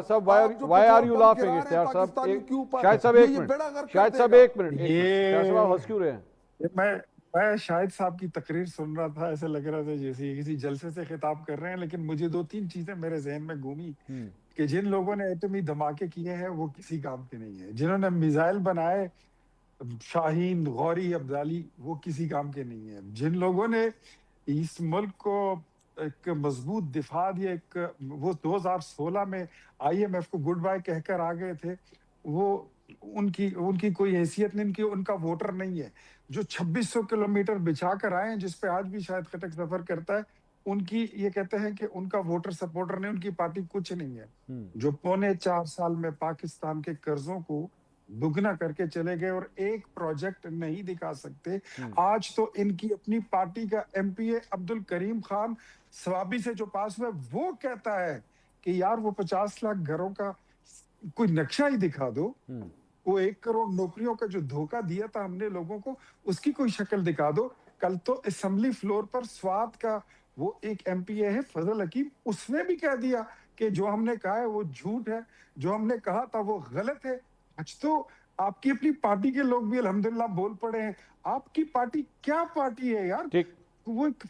साहब, व्हाई आर यू लाफिंग? इख्तियार साहब, शायद साहब एक मिनट, शायद साहब एक मिनट, इख्तियार साहब हंस क्यों रहे हैं? मैं शाहिद साहब की तकरीर सुन रहा था, ऐसे लग रहा था जैसे किसी जलसे से खिताब कर रहे हैं, लेकिन मुझे 2-3 चीजें मेरे जहन में घूमी कि जिन लोगों ने एटमी धमाके किए हैं वो किसी काम के नहीं है, जिन्होंने मिसाइल बनाए शाहीन, गौरी, अब्दाली, वो किसी काम के नहीं है, जिन लोगों ने इस मुल्क को एक मजबूत दिफा दिया, एक वो 2016 में IMF को गुड बाय कहकर आ गए थे, वो उनकी कोई हैसियत नहीं, उनका वोटर नहीं है। जो 2600 किलोमीटर बिछा कर आए हैं, जिस पे आज भी शायद खटक सफर करता है, उनकी ये कहते हैं कि उनका वोटर सपोर्टर नहीं, उनकी पार्टी कुछ नहीं है। जो 4.25 साल में पाकिस्तान के कर्जों को दुगना करके चले गए और एक प्रोजेक्ट नहीं दिखा सकते। आज तो इनकी अपनी पार्टी का MPA अब्दुल करीम खान स्वाबी से जो पास हुआ, वो कहता है कि यार वो 50 लाख घरों का कोई नक्शा ही दिखा दो, वो 1 करोड़ नौकरियों का जो धोखा दिया था हमने लोगों को, उसकी कोई शक्ल दिखा दो। कल तो असेंबली फ्लोर पर स्वात का वो एक MPA है फजल हकीम, उसने भी कह दिया कि जो हमने कहा है वो झूठ है, जो हमने कहा था वो गलत है। आज तो आपकी अपनी पार्टी के लोग भी अल्हम्दुलिल्लाह बोल पड़े हैं। आपकी पार्टी क्या पार्टी है यार? वो एक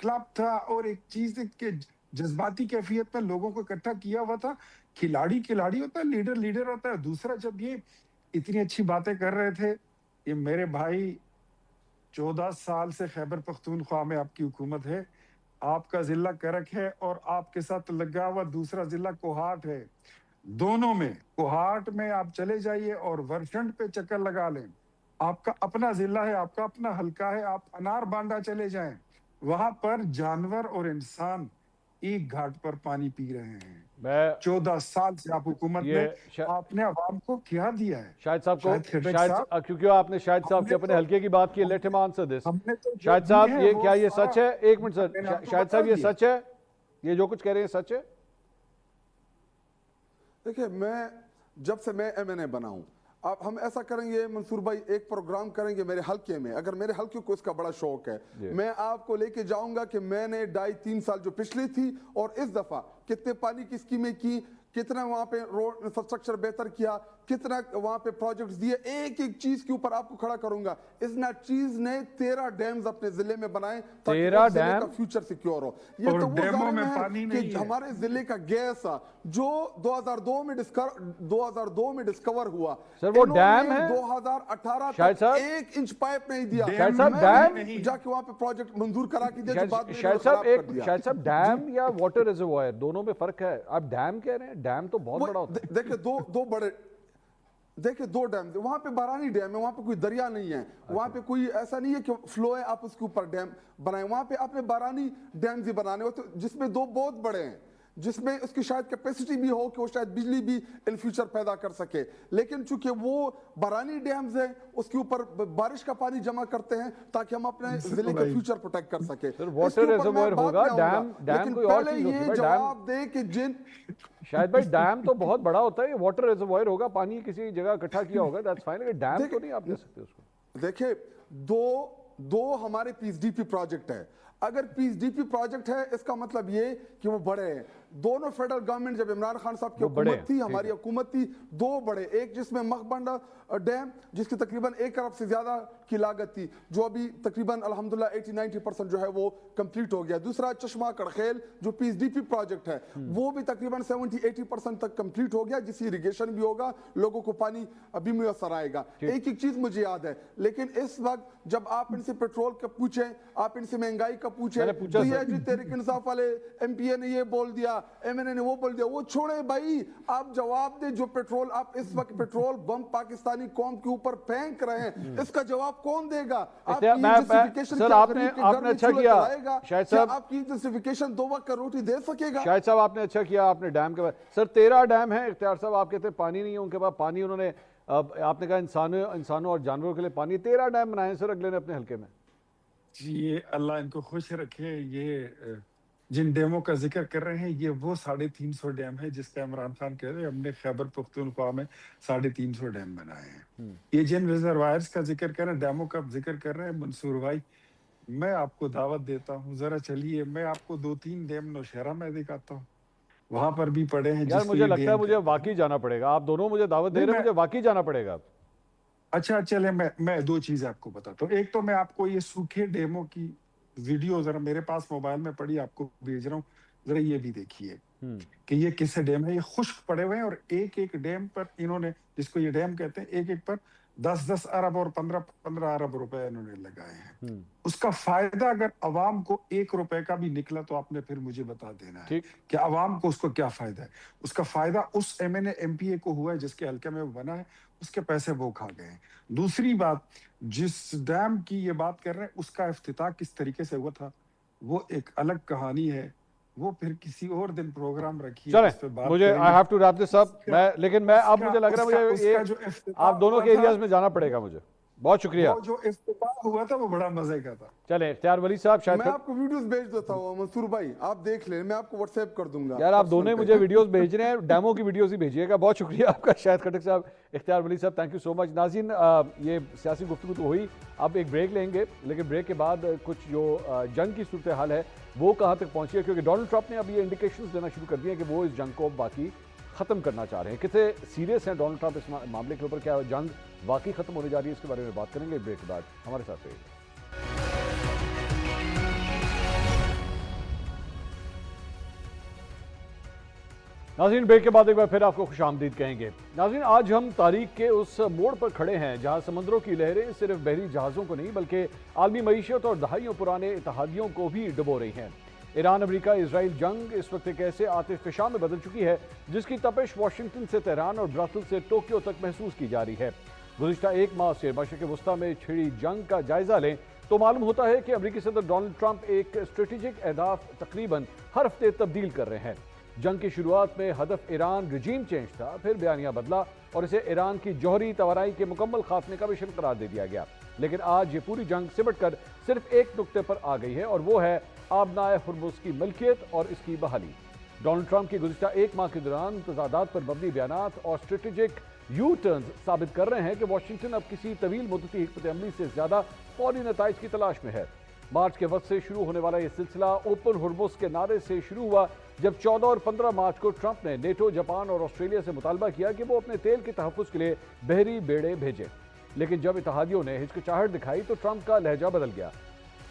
क्लब था और एक चीज के जज्बाती कैफियत में लोगों को इकट्ठा किया हुआ था। खिलाड़ी होता है, लीडर होता है। दूसरा, जब ये इतनी अच्छी बातें कर रहे थे, ये मेरे भाई 14 साल से खैबर पख्तूनख्वा में आपकी हुकूमत है, आपका जिला करक है और आपके साथ लगा हुआ दूसरा जिला कोहाट है। दोनों में, कोहाट में आप चले जाइए और वर्षंड पे चक्कर लगा लें, आपका अपना जिला है, आपका अपना हल्का है। आप अनार बांडा चले जाएं, वहां पर जानवर और इंसान एक घाट पर पानी पी रहे हैं। 14 साल से आप हुकूमत में आपने आवाम को क्या दिया है? शाहिद साहब को, शायद क्योंकि आपने शाहिद साहब के अपने हल्के की बात की, let him answer this. Shahid साहब, ये क्या ये सच है? एक मिनट सर, शाहिद साहब ये सच है? ये जो कुछ कह रहे हैं सच है? देखिए, जब से मैं MNA बना हूं, आप हम ऐसा करेंगे मंसूर भाई, एक प्रोग्राम करेंगे मेरे हल्के में, अगर मेरे हल्के को इसका बड़ा शौक है, मैं आपको लेके जाऊंगा कि मैंने 2.5-3 साल जो पिछली थी और इस दफा कितने पानी की स्कीमें की, कितना वहां पे रोड इंफ्रास्ट्रक्चर बेहतर किया, कितना वहां पे प्रोजेक्ट्स दिए, एक एक चीज के ऊपर आपको खड़ा करूंगा। इस चीज ने 13 डैम्स अपने जिले में बनाए ताकि जिले का फ्यूचर सिक्योर हो। ये तो वो जालिम है कि हमारे जिले का गैस जो 2002 में डिस्कवर हुआ, सर वो डैम है 2018 तक 1 इंच पाइप नहीं दिया। शायद साहब डैम जाके वहां पे प्रोजेक्ट मंजूर करा के दिया, शायद साहब डैम या वाटर रिजर्वायर, दोनों में फर्क है। आप डैम कह रहे हैं, डैम तो बहुत बड़ा होता है। देखिए दो डैम, वहां पे बारानी डैम है, वहां पे कोई दरिया नहीं है, वहां पे कोई ऐसा नहीं है कि फ्लो है आप उसके ऊपर डैम बनाए। वहां पे आपने बारानी डैम ही बनाने होते, जिसमें 2 बहुत बड़े हैं, जिसमें उसकी शायद कैपेसिटी भी हो कि वो शायद बिजली भी इन फ्यूचर पैदा कर सके। लेकिन चूंकि वो बारानी डैम्स है, उसके ऊपर बारिश का पानी जमा करते हैं ताकि हम अपने जिले का फ्यूचर प्रोटेक्ट कर सके। वाटर रिजर्वायर होगा, डैम कोई और चीज होती है। जवाब दे कि शायद भाई डैम तो बहुत बड़ा होता है, ये वाटर रिजर्वायर होगा, पानी किसी जगह इकट्ठा किया होगा, दैट्स फाइन। डैम तो नहीं आप दे सकते उसको। देखिए, दो हमारे PSDP प्रोजेक्ट है। अगर पीएसडीपी प्रोजेक्ट है इसका मतलब ये कि वो बड़े हैं। दोनों फेडरल गवर्नमेंट जब इमरान खान साहब की हुकूमत थी, हमारी हुकूमत थी, दो बड़े, एक जिसमें मकबंडा डैम जिसकी तकरीबन 1 अरब से ज्यादा की लागत थी, जो अभी तकरीबन अल्हम्दुलिल्लाह 80-90% जो है वो कंप्लीट हो गया। दूसरा चश्मा कड़खेल जो पीएसडीपी प्रोजेक्ट है वो भी तकरीबन 70-80% तक कंप्लीट हो गया, जिससे इरिगेशन भी होगा, लोगों को पानी अभी मुयसर आएगा। एक एक चीज मुझे याद है, लेकिन इस वक्त जब आप इनसे पेट्रोल का पूछें, आप इनसे महंगाई का पूछें, तो ये जी तहरीक इंसाफ वाले एमपीए ने ये बोल दिया, एमएनए ने वो बोल दिया, वो छोड़े भाई, आप जवाब दे। जो पेट्रोल आप इस वक्त पेट्रोल बम पाकिस्तानी कौम के ऊपर फेंक रहे हैं, इसका जवाब कौन देगा? सर आपने अच्छा किया शायद साहब, आपकी जस्टिफिकेशन 2 वक्त का रोटी दे सकेगा? शायद साहब आपने अच्छा किया, आपने डैम के बाद, सर 13 डैम है इख्तियार साहब, आप कहते हैं पानी नहीं है उनके पास, पानी उन्होंने, आपने कहा इंसानों और जानवरों के लिए पानी, 13 डैम बनाए सर अगले ने अपने हल्के में। जी ये अल्लाह इनको खुश रखे। ये जिन डैमों का जिक्र कर रहे हैं ये वो 350 डैम है जिसका इमरान खान कह रहे हैं हमने खैबर पख्तूनख्वा में 350 डैम बनाए हैं। ये जिन रिजर्वायर्स का जिक्र कर रहे हैं, डैमों का जिक्र कर रहे हैं, मंसूर भाई मैं आपको दावत देता हूँ, जरा चलिए मैं आपको 2-3 डैम नौशहरा में दिखाता हूँ, वहां पर भी पड़े हैं। यार मुझे लगता है मुझे वाकई जाना पड़ेगा, आप दोनों मुझे दावत दे रहे हैं, मुझे वाकई जाना पड़ेगा। अच्छा चले मैं 2 चीजें आपको बताता हूँ। एक तो मैं आपको ये सूखे डैमों की वीडियो जरा मेरे पास मोबाइल में पड़ी आपको भेज रहा हूँ, जरा ये भी देखिए कि ये किससे डैम है। ये खुश्क पड़े हुए हैं और एक एक डैम पर इन्होंने, जिसको ये डैम कहते हैं, एक एक पर 10-10 अरब और 15-15 अरब रुपए इन्होंने लगाए हैं। उसका फायदा अगर अवाम को 1 रुपए का भी निकला तो आपने फिर मुझे बता देना है कि अवाम को उसको क्या फायदा है। उसका फायदा उस एमएनए एमपीए को हुआ है जिसके हल्के में वो बना है, उसके पैसे वो खा गए हैं। दूसरी बात, जिस डैम की ये बात कर रहे हैं उसका इफ्तिताह किस तरीके से हुआ था वो एक अलग कहानी है, वो फिर किसी और दिन प्रोग्राम रखिए। चले मुझे I have to wrap this up, लेकिन मैं अब मुझे लग रहा है मुझे ये आप दोनों के एरियाज में जाना पड़ेगा मुझे। बहुत शुक्रिया। वो जो इफ्तिताह हुआ था वो बड़ा मजे का था। चले इख्तियार वली साहब, शायद मैं आपको वीडियोस भेज देता हूँ मंसूर भाई, आप देख लें, मैं आपको व्हाट्सएप कर दूंगा। यार आप दोनों मुझे वीडियोस भेज रहे हैं, डेमो की वीडियोस ही भेजिएगा। बहुत शुक्रिया आपका शाहिद खटक साहब, इख्तियार वली साहब, थैंक यू सो मच। नाज़रीन ये सियासी गुफ्तगू तो हुई, अब एक ब्रेक लेंगे, लेकिन ब्रेक के बाद कुछ जो जंग की सूरत हाल है वो कहाँ तक पहुँची है, क्योंकि डोनाल्ड ट्रंप ने अब ये इंडिकेशंस देना शुरू कर दिए हैं कि वो इस जंग को बाकी ख़त्म करना चाह रहे हैं। कितने सीरियस हैं डोनाल्ड ट्रंप इस मामले के ऊपर, क्या जंग वाकई ख़त्म होने जा रही है, इसके बारे में बात करेंगे ब्रेक के बाद। हमारे साथ रहिए। नाज़रीन ब्रेक के बाद एक बार फिर आपको खुशामदीद कहेंगे। नाज़रीन आज हम तारीख के उस मोड़ पर खड़े हैं जहां समंदरों की लहरें सिर्फ बहरी जहाज़ों को नहीं बल्कि आलमी मईशत और दहाइयों पुराने इत्तेहादियों को भी डुबो रही हैं। ईरान अमेरिका इसराइल जंग इस वक्त एक ऐसे आतिशफ़शा में बदल चुकी है जिसकी तपिश वाशिंगटन से तेहरान और ब्रसेल से टोक्यो तक महसूस की जा रही है। गुज़िश्ता 1 माह से मशरिक़ वस्ता में छिड़ी जंग का जायजा लें तो मालूम होता है कि अमेरिकी सदर डोनाल्ड ट्रंप एक स्ट्रेटेजिक अहदाफ तकरीबन हर हफ्ते तब्दील कर रहे हैं। जंग की शुरुआत में हदफ ईरान रिजीम चेंज था, फिर बयानिया बदला और इसे ईरान की जौहरी तवानाई के मुकम्मल खात्मे का मिशन करार दे दिया गया। लेकिन आज ये पूरी जंग सिमट कर सिर्फ एक नुक्ते पर आ गई है और वो है आबनाए हुर्मुज़ की मिल्कियत और इसकी बहाली। डोनाल्ड ट्रंप की गुज़िश्ता 1 माह के दौरान तज़ादात पर मबनी बयानात और स्ट्रेटेजिक यू टर्न्स साबित कर रहे हैं कि वाशिंगटन अब किसी तवील मुद्दती हिकमत अमली से ज़्यादा फौरी नताइज की तलाश में है। मार्च के वक्त से शुरू होने वाला ये सिलसिला ओपन हुर्मुज़ के नारे से शुरू हुआ जब 14 और 15 मार्च को ट्रंप ने नेटो, जापान और ऑस्ट्रेलिया से मुतालबा किया कि वो अपने तेल के तहफ़्फ़ुज़ के लिए बहरी बेड़े भेजें। लेकिन जब इत्तेहादियों ने हिचकिचाहट दिखाई तो ट्रंप का लहजा बदल गया।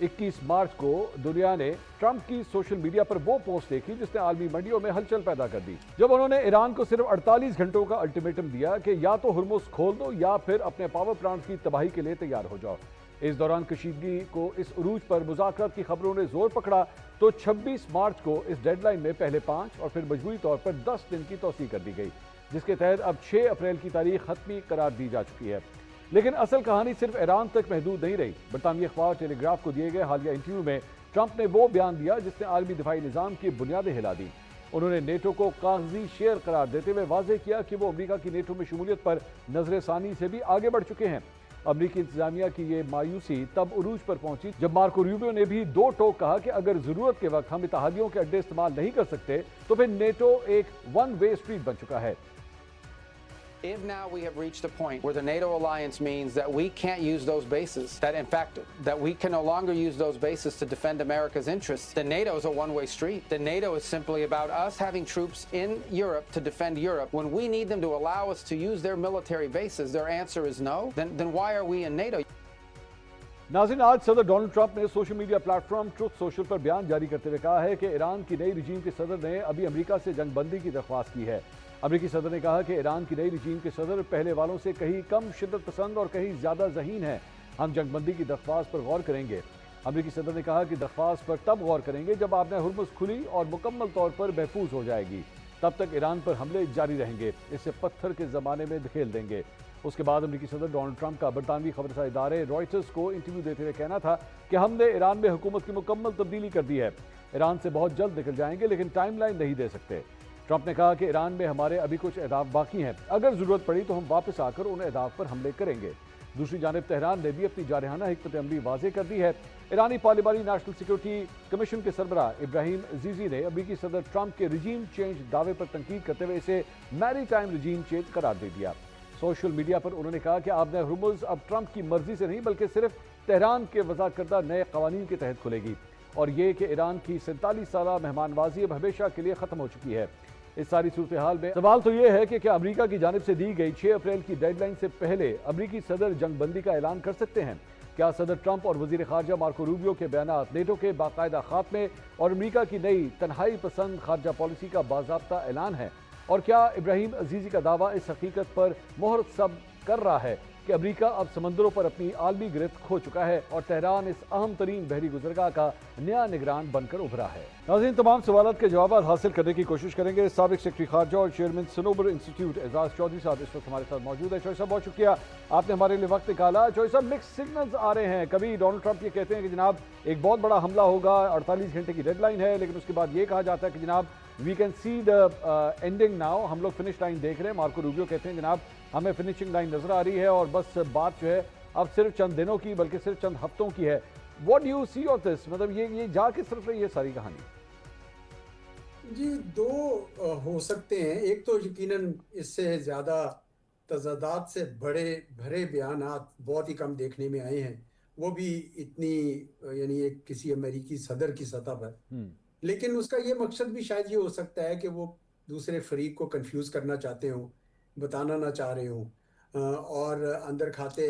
21 मार्च को दुनिया ने ट्रंप की सोशल मीडिया पर वो पोस्ट देखी जिसने आलमी मंडियों में हलचल पैदा कर दी, जब उन्होंने ईरान को सिर्फ 48 घंटों का अल्टीमेटम दिया कि या तो हुर्मुज़ खोल दो या फिर अपने पावर प्लांट की तबाही के लिए तैयार हो जाओ। इस दौरान कशीदगी को इस उरूज पर मुज़ाकरात की खबरों ने जोर पकड़ा तो 26 मार्च को इस डेडलाइन में पहले 5 और फिर मजबूरी तौर पर 10 दिन की तौसीह कर दी गई, जिसके तहत अब 6 अप्रैल की तारीख हतमी करार दी जा चुकी है। लेकिन असल कहानी सिर्फ ईरान तक महदूद नहीं रही। बरतानवी अखबार टेलीग्राफ को दिए गए हालिया इंटरव्यू में ट्रंप ने वो बयान दिया जिसने आलमी दिफाई निज़ाम की बुनियादें हिला दी। उन्होंने नेटो को कागजी शेयर करार देते हुए वाज़ेह किया कि वो अमेरिका की नेटो में शमूलियत पर नजरसानी से भी आगे बढ़ चुके हैं। अमेरिकी इंतजामिया की ये मायूसी तब उरूज पर पहुंची जब मार्को रूबियो ने भी दो टोक कहा कि अगर जरूरत के वक्त हम इत्तेहादियों के अड्डे इस्तेमाल नहीं कर सकते तो फिर नेटो एक वन वे स्ट्रीट बन चुका है। If now we have reached a point where the NATO alliance means that we can't use those bases, that in fact, that we can no longer use those bases to defend America's interests, then NATO is a one-way street. Then NATO is simply about us having troops in Europe to defend Europe. When we need them to allow us to use their military bases, their answer is no. Then why are we in NATO? नाज़रीन, आज सदर Donald Trump ने social media platform truth social पर बयान जारी करते हुए कहा है कि ईरान की नई रजीम के सदर ने अभी अमेरिका से जंगबंदी की दरख्वास्त की है। अमेरिकी सदर ने कहा कि ईरान की नई रजीम के सदर पहले वालों से कहीं कम शिद्दत पसंद और कहीं ज़्यादा ज़हीन है। हम जंगबंदी की दरख्वास्त पर गौर करेंगे। अमेरिकी सदर ने कहा कि दरख्वास्त पर तब गौर करेंगे जब आपने हुर्मुज़ खुली और मुकम्मल तौर पर महफूज हो जाएगी, तब तक ईरान पर हमले जारी रहेंगे, इसे पत्थर के ज़माने में धकेल देंगे। उसके बाद अमेरिकी सदर डोनाल्ड ट्रंप का बरतानवी खबरसां इदारे रॉयटर्स को इंटरव्यू देते हुए कहना था कि हमने ईरान में हुकूमत की मुकम्मल तब्दीली कर दी है, ईरान से बहुत जल्द निकल जाएंगे, लेकिन टाइमलाइन नहीं दे सकते। ट्रंप ने कहा कि ईरान में हमारे अभी कुछ अहदाफ बाकी हैं, अगर ज़रूरत पड़ी तो हम वापस आकर उन अहदाफ पर हमले करेंगे। दूसरी जानिब तेहरान ने भी अपनी जारहाना हिकमत अमली वाज़ेह कर दी है। ईरानी पार्लिमानी नेशनल सिक्योरिटी कमीशन के सरबराह इब्राहिम अजीज़ी ने अमेरिकी सदर ट्रंप के रिजीम चेंज दावे पर तनकीद करते हुए इसे मैरी टाइम रिजीम चेंज करार दे दिया। सोशल मीडिया पर उन्होंने कहा कि आपने हुर्मुज़ अब ट्रंप की मर्जी से नहीं बल्कि सिर्फ तेहरान के वज़ा करदा नए कवानीन के तहत खुलेगी, और ये कि ईरान की 47 साला मेहमानबाजी अब हमेशा के लिए ख़त्म हो चुकी है। इस सारी सूरत हाल में सवाल तो ये है कि क्या अमेरिका की जानिब से दी गई 6 अप्रैल की डेडलाइन से पहले अमेरिकी सदर जंगबंदी का ऐलान कर सकते हैं? क्या सदर ट्रंप और वज़ीर ख़ारजा मार्को रूबियो के बयानात नेटो के बाकायदा खात्मे और अमेरिका की नई तन्हाई पसंद ख़ारजा पॉलिसी का बाज़ाब्ता ऐलान है? और क्या इब्राहिम अजीज़ी का दावा इस हकीकत पर मोहर सब कर रहा है कि अमेरिका अब समंदरों पर अपनी आलमी गिरफ्त खो चुका है और तेहरान इस अहम तरीन बहरी गुज़रगाह का नया निगरान बनकर उभरा है? नाज़रीन, तमाम सवालात के जवाब हासिल करने की कोशिश करेंगे। साबिक़ सेक्रेटरी ख़ारजा और चेयरमैन सनोबर इंस्टीट्यूट एजाज चौधरी साहब इस वक्त हमारे साथ मौजूद है। चौधरी साहब, बहुत शुक्रिया, आपने हमारे लिए वक्त निकाला। चौधरी साहब, मिक्स सिग्नल्स आ रहे हैं। कभी डोनाल्ड ट्रंप ये कहते हैं कि जनाब एक बहुत बड़ा हमला होगा, 48 घंटे की डेडलाइन है, लेकिन उसके बाद ये कहा जाता है कि जनाब we can see the ending now, हम लोग फिनिश लाइन देख रहे हैं। मार्को रूबियो कहते हैं जनाब हमें फिनिशिंग लाइन नजर आ रही है और बस बात जो है अब सिर्फ चंद दिनों की बल्कि सिर्फ चंद हफ्तों की है। What do you see of this? मतलब ये जा किस तरफ रही है सारी कहानी? जी, दो हो सकते हैं। एक तो यकीनन इससे ज़्यादा तजादात से बड़े भरे बयानात बहुत ही कम देखने में आए हैं, वो भी इतनी यानी एक किसी अमेरिकी सदर की सतह पर। लेकिन उसका ये मकसद भी शायद ये हो सकता है कि वो दूसरे फरीक को कंफ्यूज करना चाहते हों, बताना ना चाह रहे हों और अंदर खाते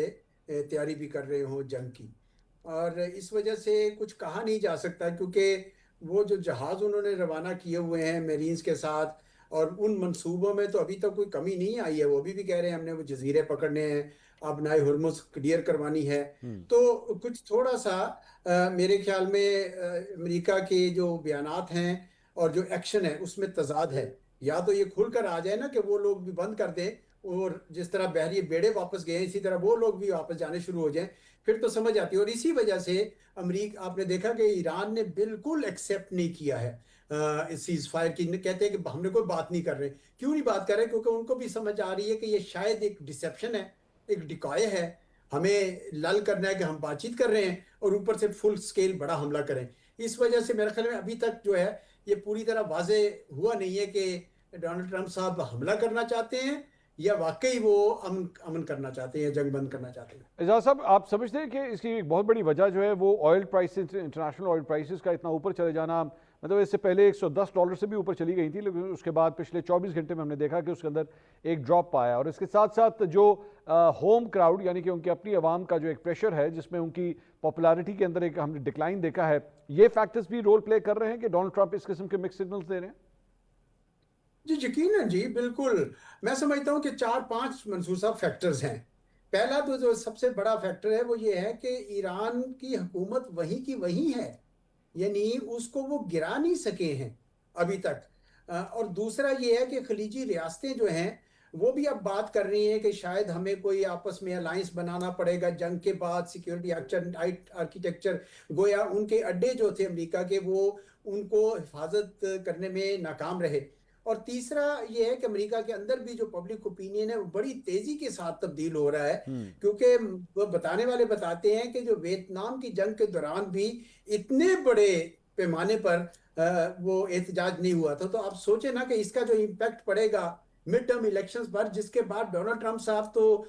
तैयारी भी कर रहे हों जंग की, और इस वजह से कुछ कहा नहीं जा सकता क्योंकि वो जो जहाज़ उन्होंने रवाना किए हुए हैं मेरीन्स के साथ और उन मंसूबों में तो अभी तक कोई कमी नहीं आई है। वो भी कह रहे हैं हमने वो जजीरे पकड़ने हैं, अब नाए हुर्मुज़ क्लियर करवानी है। तो कुछ थोड़ा सा मेरे ख्याल में अमेरिका के जो बयानात हैं और जो एक्शन है उसमें तजाद है। या तो ये खुल कर आ जाए ना कि वो लोग भी बंद कर दें और जिस तरह बहरी बेड़े वापस गए इसी तरह वो लोग भी वापस जाने शुरू हो जाएं, फिर तो समझ आती है। और इसी वजह से अमेरिका, आपने देखा कि ईरान ने बिल्कुल एक्सेप्ट नहीं किया है इस सीज फायर की। कहते हैं कि हमने कोई बात नहीं कर रहे। क्यों नहीं बात कर रहे? क्योंकि उनको भी समझ आ रही है कि ये शायद एक डिसेप्शन है, एक डिकॉय है, हमें लल करना है कि हम बातचीत कर रहे हैं और ऊपर से फुल स्केल बड़ा हमला करें। इस वजह से मेरे ख्याल में अभी तक जो है ये पूरी तरह वाजे हुआ नहीं है कि डोनाल्ड ट्रंप साहब हमला करना चाहते हैं या वाकई वो अमन करना चाहते हैं, जंग बंद करना चाहते हैं। एजाज साहब, आप समझते हैं कि इसकी एक बहुत बड़ी वजह जो है वो oil prices, international oil prices का इतना ऊपर चले जाना? मतलब इससे पहले $110 से भी ऊपर चली गई थी, लेकिन उसके बाद पिछले 24 घंटे में हमने देखा कि उसके अंदर एक ड्रॉप पाया। और इसके साथ साथ जो होम क्राउड यानी कि उनकी अपनी आवाम का जो एक प्रेशर है जिसमें उनकी पॉपुलैरिटी के अंदर एक हमने डिक्लाइन देखा है, ये फैक्टर्स भी रोल प्ले कर रहे हैं कि डोनाल्ड ट्रंप इस किस्म के मिक्स सिग्नल्स दे रहे हैं? जी यकीनन जी, बिल्कुल। मैं समझता हूँ कि 4-5 मनसूसा फैक्टर्स हैं। पहला तो जो सबसे बड़ा फैक्टर है वो ये है कि ईरान की हुकूमत वहीं की वहीं है, यानी उसको वो गिरा नहीं सके हैं अभी तक। और दूसरा ये है कि खलीजी रियासतें जो हैं वो भी अब बात कर रही हैं कि शायद हमें कोई आपस में अलायंस बनाना पड़ेगा जंग के बाद। सिक्योरिटी आर्किटेक्चर गोया उनके अड्डे जो थे अमेरिका के वो उनको हिफाजत करने में नाकाम रहे। और तीसरा ये है कि अमेरिका के अंदर भी जो पब्लिक ओपिनियन है वो बड़ी तेजी के साथ तब्दील हो रहा है, क्योंकि वो बताने वाले बताते हैं कि जो वियतनाम की जंग के दौरान भी इतने बड़े पैमाने पर वो एहतजाज नहीं हुआ था। तो आप सोचें ना कि इसका जो इम्पैक्ट पड़ेगा मिड टर्म इलेक्शंस पर, जिसके बाद डोनाल्ड ट्रंप साहब तो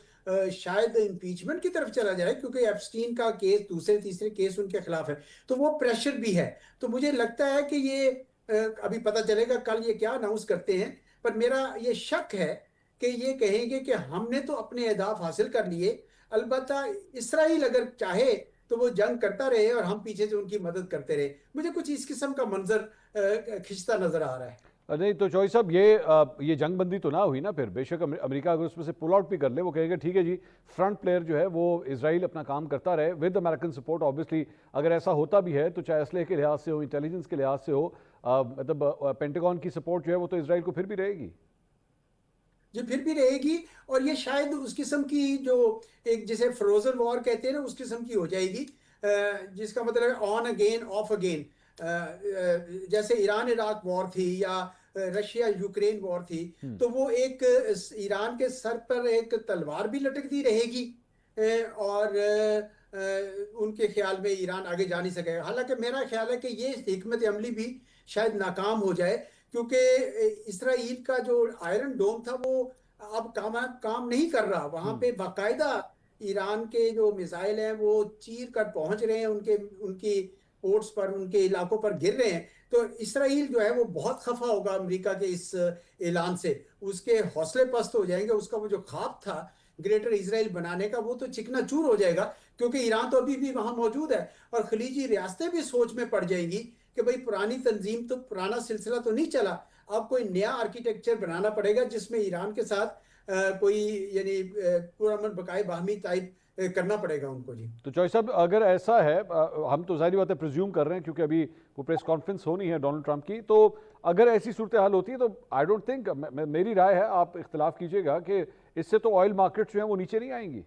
शायद इम्पीचमेंट की तरफ चला जाए, क्योंकि एप्स्टीन का केस, दूसरे तीसरे केस उनके खिलाफ है, तो वो प्रेशर भी है। तो मुझे लगता है कि ये अभी पता चलेगा कल ये क्या अनाउंस करते हैं, पर मेरा ये शक है कि ये कहेंगे कि हमने तो अपने अहदाफ हासिल कर लिए, अलबत्ता इसराइल अगर चाहे तो वो जंग करता रहे और हम पीछे से उनकी मदद करते रहे। मुझे कुछ इस किस्म का मंजर खिंचता नजर आ रहा है। नहीं तो चौधरी साहब, ये जंग बंदी तो ना हुई ना फिर? बेशक अमेरिका अगर उसमें से पुल आउट भी कर ले, वो कहेंगे ठीक है जी, फ्रंट प्लेयर जो है वो इजराइल अपना काम करता रहे विद अमेरिकन सपोर्ट। ऑब्वियसली अगर ऐसा होता भी है तो चाहे असलहे के लिहाज से हो, इंटेलिजेंस के लिहाज से हो, मतलब पेंटागन की सपोर्ट जो है वो तो इजराइल को फिर भी रहेगी जी, फिर भी रहेगी। और ये शायद उस किस्म की जो एक जिसे फ्रोजन वॉर कहते हैं ना, उस किस्म की हो जाएगी, जिसका मतलब है ऑन अगेन ऑफ अगेन। जैसे ईरान इराक वॉर थी या रशिया यूक्रेन वॉर थी, तो वो एक ईरान के सर पर एक तलवार भी लटकती रहेगी और उनके ख्याल में ईरान आगे जा नहीं सकेगा। हालांकि मेरा ख्याल है कि ये हिकमत अमली भी शायद नाकाम हो जाए, क्योंकि इसराइल का जो आयरन डोम था वो अब काम नहीं कर रहा। वहां पे बाकायदा ईरान के जो मिसाइल हैं वो चीर कर पहुंच रहे हैं, उनकी पोर्ट्स पर, उनके इलाकों पर गिर रहे हैं। तो इसराइल जो है वो बहुत खफा होगा अमेरिका के इस ऐलान से, उसके हौसले पस्त हो जाएंगे, उसका वो जो ख्वाब था ग्रेटर इसराइल बनाने का वो तो चिकना चूर हो जाएगा, क्योंकि ईरान तो अभी भी वहां मौजूद है और खलीजी रियासतें भी सोच में पड़ जाएंगी कि भाई पुरानी तंजीम तो, पुराना सिलसिला तो नहीं चला, अब कोई नया आर्किटेक्चर बनाना पड़ेगा जिसमें ईरान के साथ कोई यानी पुरअमन बकाए बाहमी टाइप करना पड़ेगा उनको जी। तो चौधरी साहब, अगर ऐसा है, हम तो जाहिर बात है प्रिज्यूम कर रहे हैं क्योंकि अभी वो प्रेस कॉन्फ्रेंस होनी है डोनाल्ड ट्रंप की, तो अगर ऐसी सूरत हाल होती है तो आई डोंट थिंक, मेरी राय है, आप इख्तिलाफ कीजिएगा, कि इससे तो ऑयल मार्केट्स जो हैं वो नीचे नहीं आएंगी।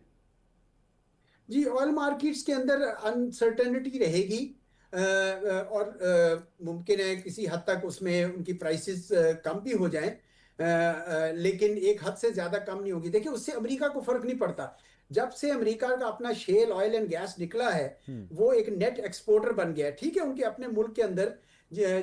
जी, ऑयल मार्केट्स के अंदर अनसर्टेनिटी रहेगी और मुमकिन है किसी हद तक उसमें उनकी प्राइसेस कम भी हो जाएं, लेकिन एक हद से ज़्यादा कम नहीं होगी। देखिए, उससे अमेरिका को फ़र्क नहीं पड़ता। जब से अमेरिका का अपना शेल ऑयल एंड गैस निकला है, वो एक नेट एक्सपोर्टर बन गया है। ठीक है, उनके अपने मुल्क के अंदर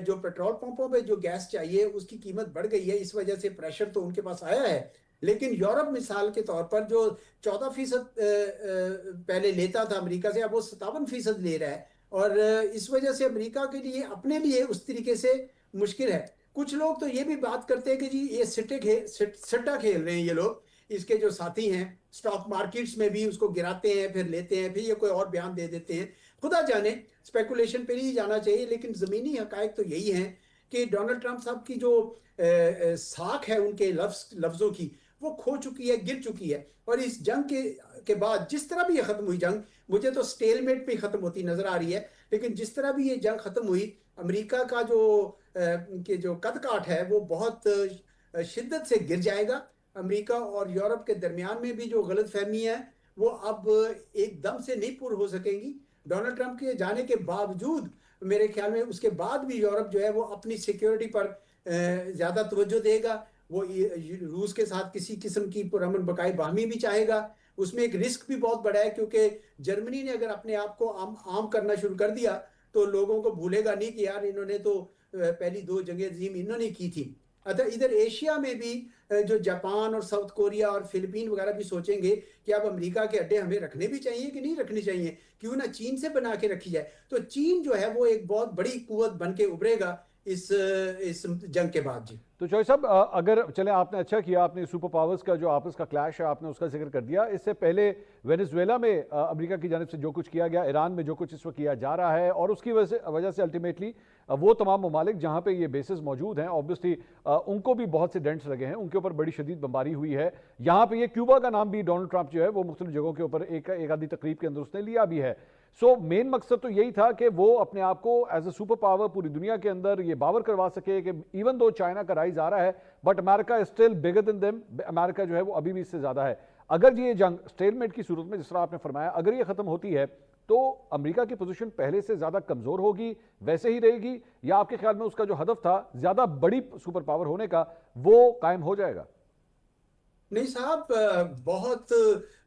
जो पेट्रोल पंपों पे जो गैस चाहिए उसकी कीमत बढ़ गई है, इस वजह से प्रेशर तो उनके पास आया है। लेकिन यूरोप मिसाल के तौर पर जो 14% पहले लेता था अमेरिका से, अब वो 57% ले रहा है, और इस वजह से अमेरिका के लिए अपने लिए उस तरीके से मुश्किल है। कुछ लोग तो ये भी बात करते हैं कि जी ये सट्टा खेल रहे हैं ये लोग, इसके जो साथी हैं स्टॉक मार्केट्स में भी उसको गिराते हैं, फिर लेते हैं, फिर ये कोई और बयान दे देते हैं। खुदा जाने, स्पेकुलेशन पे नहीं जाना चाहिए, लेकिन ज़मीनी हकायक तो यही हैं कि डोनाल्ड ट्रंप साहब की जो साख है उनके लफ्ज़ों की, वो खो चुकी है, गिर चुकी है। और इस जंग के बाद जिस तरह भी ये ख़त्म हुई जंग, मुझे तो स्टेलमेट पे ख़त्म होती नज़र आ रही है, लेकिन जिस तरह भी ये जंग ख़त्म हुई, अमेरिका का जो कद काठ है वो बहुत शिद्दत से गिर जाएगा। अमेरिका और यूरोप के दरमियान में भी जो गलत फहमी है वो अब एकदम से नहीं पूरी हो सकेंगी। डोनाल्ड ट्रंप के जाने के बावजूद मेरे ख्याल में उसके बाद भी यूरोप जो है वो अपनी सिक्योरिटी पर ज़्यादा तवज्जो देगा। वो रूस के साथ किसी किस्म की पुरअमन बकाए बाहमी भी चाहेगा। उसमें एक रिस्क भी बहुत बड़ा है, क्योंकि जर्मनी ने अगर अपने आप को आम करना शुरू कर दिया तो लोगों को भूलेगा नहीं कि यार इन्होंने तो पहली 2 जंगें अजीम इन्होंने की थी। अतः इधर एशिया में भी जो जापान और साउथ कोरिया और फिलीपीन वगैरह भी सोचेंगे कि अब अमेरिका के अड्डे हमें रखने भी चाहिए कि नहीं रखने चाहिए, क्यों ना चीन से बना के रखी जाए। तो चीन जो है वो एक बहुत बड़ी कुव्वत बन के उभरेगा इस जंग के बाद जी। तो चौधरी साहब, अगर चले, आपने अच्छा किया, आपने सुपर पावर्स का जो आपस का क्लैश है आपने उसका जिक्र कर दिया। इससे पहले वेनेजुएला में अमेरिका की जानिब से जो कुछ किया गया, ईरान में जो कुछ इस वक्त किया जा रहा है, और उसकी वजह से अल्टीमेटली वो तमाम ममालिक जहाँ पे ये बेसिस मौजूद हैं, ऑब्वियसली उनको भी बहुत से डेंट्स लगे हैं, उनके ऊपर बड़ी शदीद बमबारी हुई है। यहाँ पे ये क्यूबा का नाम भी डोनाल्ड ट्रंप जो है वो मुख्तलिफ जगहों के ऊपर एक आधी तकरीब के अंदर उसने लिया भी है। सो मेन मकसद तो यही था कि वो अपने आप को एज ए सुपर पावर पूरी दुनिया के अंदर ये बावर करवा सके कि इवन दो चाइना का राइज आ रहा है but America is still bigger than them, America जो है वो अभी भी इससे ज्यादा है। अगर ये जंग स्टेलमेट की सूरत में, जिस तरह आपने फरमाया, अगर ये खत्म होती है तो अमेरिका की पोजीशन पहले से ज्यादा कमजोर होगी, वैसे ही रहेगी, या आपके ख्याल में उसका जो हदफ था ज्यादा बड़ी सुपर पावर होने का वो कायम हो जाएगा? नहीं साहब, बहुत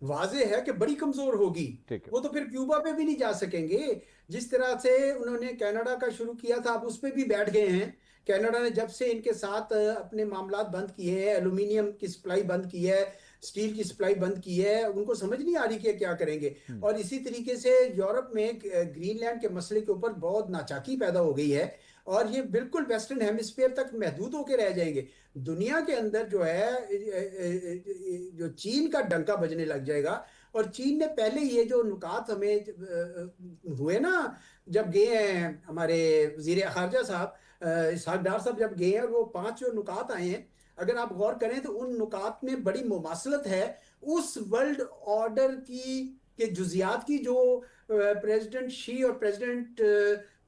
वाज़ेह है कि बड़ी कमजोर होगी। ठीक है। वो तो फिर क्यूबा पे भी नहीं जा सकेंगे। जिस तरह से उन्होंने कनाडा का शुरू किया था, अब उस पे भी बैठ गए हैं। कनाडा ने जब से इनके साथ अपने मामलात बंद किए हैं, एल्यूमिनियम की सप्लाई बंद की है, स्टील की सप्लाई बंद की है, उनको समझ नहीं आ रही कि क्या करेंगे। और इसी तरीके से यूरोप में ग्रीनलैंड के मसले के ऊपर बहुत नाचाकी पैदा हो गई है, और ये बिल्कुल वेस्टर्न हेमिस्फीयर तक महदूद होकर रह जाएंगे। दुनिया के अंदर जो है जो चीन का डंका बजने लग जाएगा। और चीन ने पहले ये जो नुकात हमें हुए ना, जब गए हैं हमारे वजीर खारजा साहब इसहाक डार साहब जब गए हैं, और वो 5 जो नुकात आए हैं, अगर आप गौर करें तो उन नुकात में बड़ी मुमासलत है उस वर्ल्ड ऑर्डर की के जुजियात की जो प्रेसिडेंट शी और प्रेसिडेंट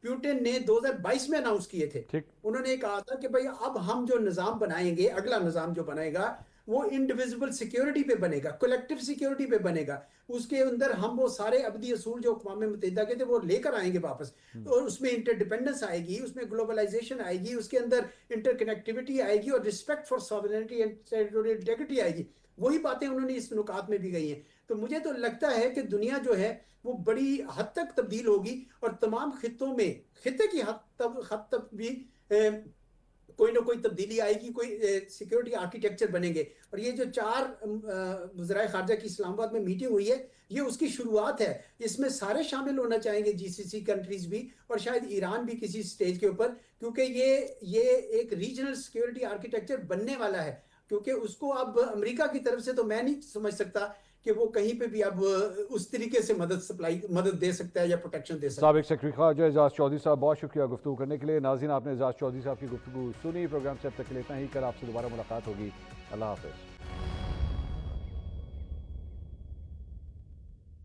प्यूटिन ने 2022 में अनाउंस किए थे। उन्होंने कहा था कि भाई अब हम जो निज़ाम बनाएंगे, अगला निज़ाम जो बनेगा वो इंडिविजिबल सिक्योरिटी पे बनेगा, कलेक्टिव सिक्योरिटी पे बनेगा। उसके अंदर हम वो सारे अबदी असूल जो अक़वाम मुत्तहिदा के थे वो लेकर आएंगे वापस। और उसमें इंटरडिपेंडेंस आएगी, उसमें ग्लोबलाइजेशन आएगी, उसके अंदर इंटरकनेक्टिविटी आएगी, और respect for sovereignty and territorial integrity आएगी। वही बातें उन्होंने इस नुकात में भी गई हैं। तो मुझे तो लगता है कि दुनिया जो है वो बड़ी हद तक तब्दील होगी, और तमाम खित्तों में खित्ते की हद तक भी कोई ना कोई तब्दीली आएगी, कोई सिक्योरिटी आर्किटेक्चर बनेंगे। और ये जो 4 वज़राए खारजा की इस्लामाबाद में मीटिंग हुई है, ये उसकी शुरुआत है। इसमें सारे शामिल होना चाहेंगे, जीसीसी कंट्रीज भी, और शायद ईरान भी किसी स्टेज के ऊपर, क्योंकि ये एक रीजनल सिक्योरिटी आर्किटेक्चर बनने वाला है। क्योंकि उसको अब अमेरिका की तरफ से तो मैं नहीं समझ सकता कि वो कहीं पे भी अब उस तरीके से मदद दे सकता है या प्रोटेक्शन दे सकता है। साबिक सेक्रेटरी खारजा एजाज चौधरी साहब, बहुत शुक्रिया गुफ्तगू करने के लिए। नाज़रीन, आपने एजाज चौधरी साहब की गुफ्तगू सुनी। प्रोग्राम से अब तक के लिए इतना ही। कल आपसे दोबारा मुलाकात होगी। अल्लाह हाफ़िज़।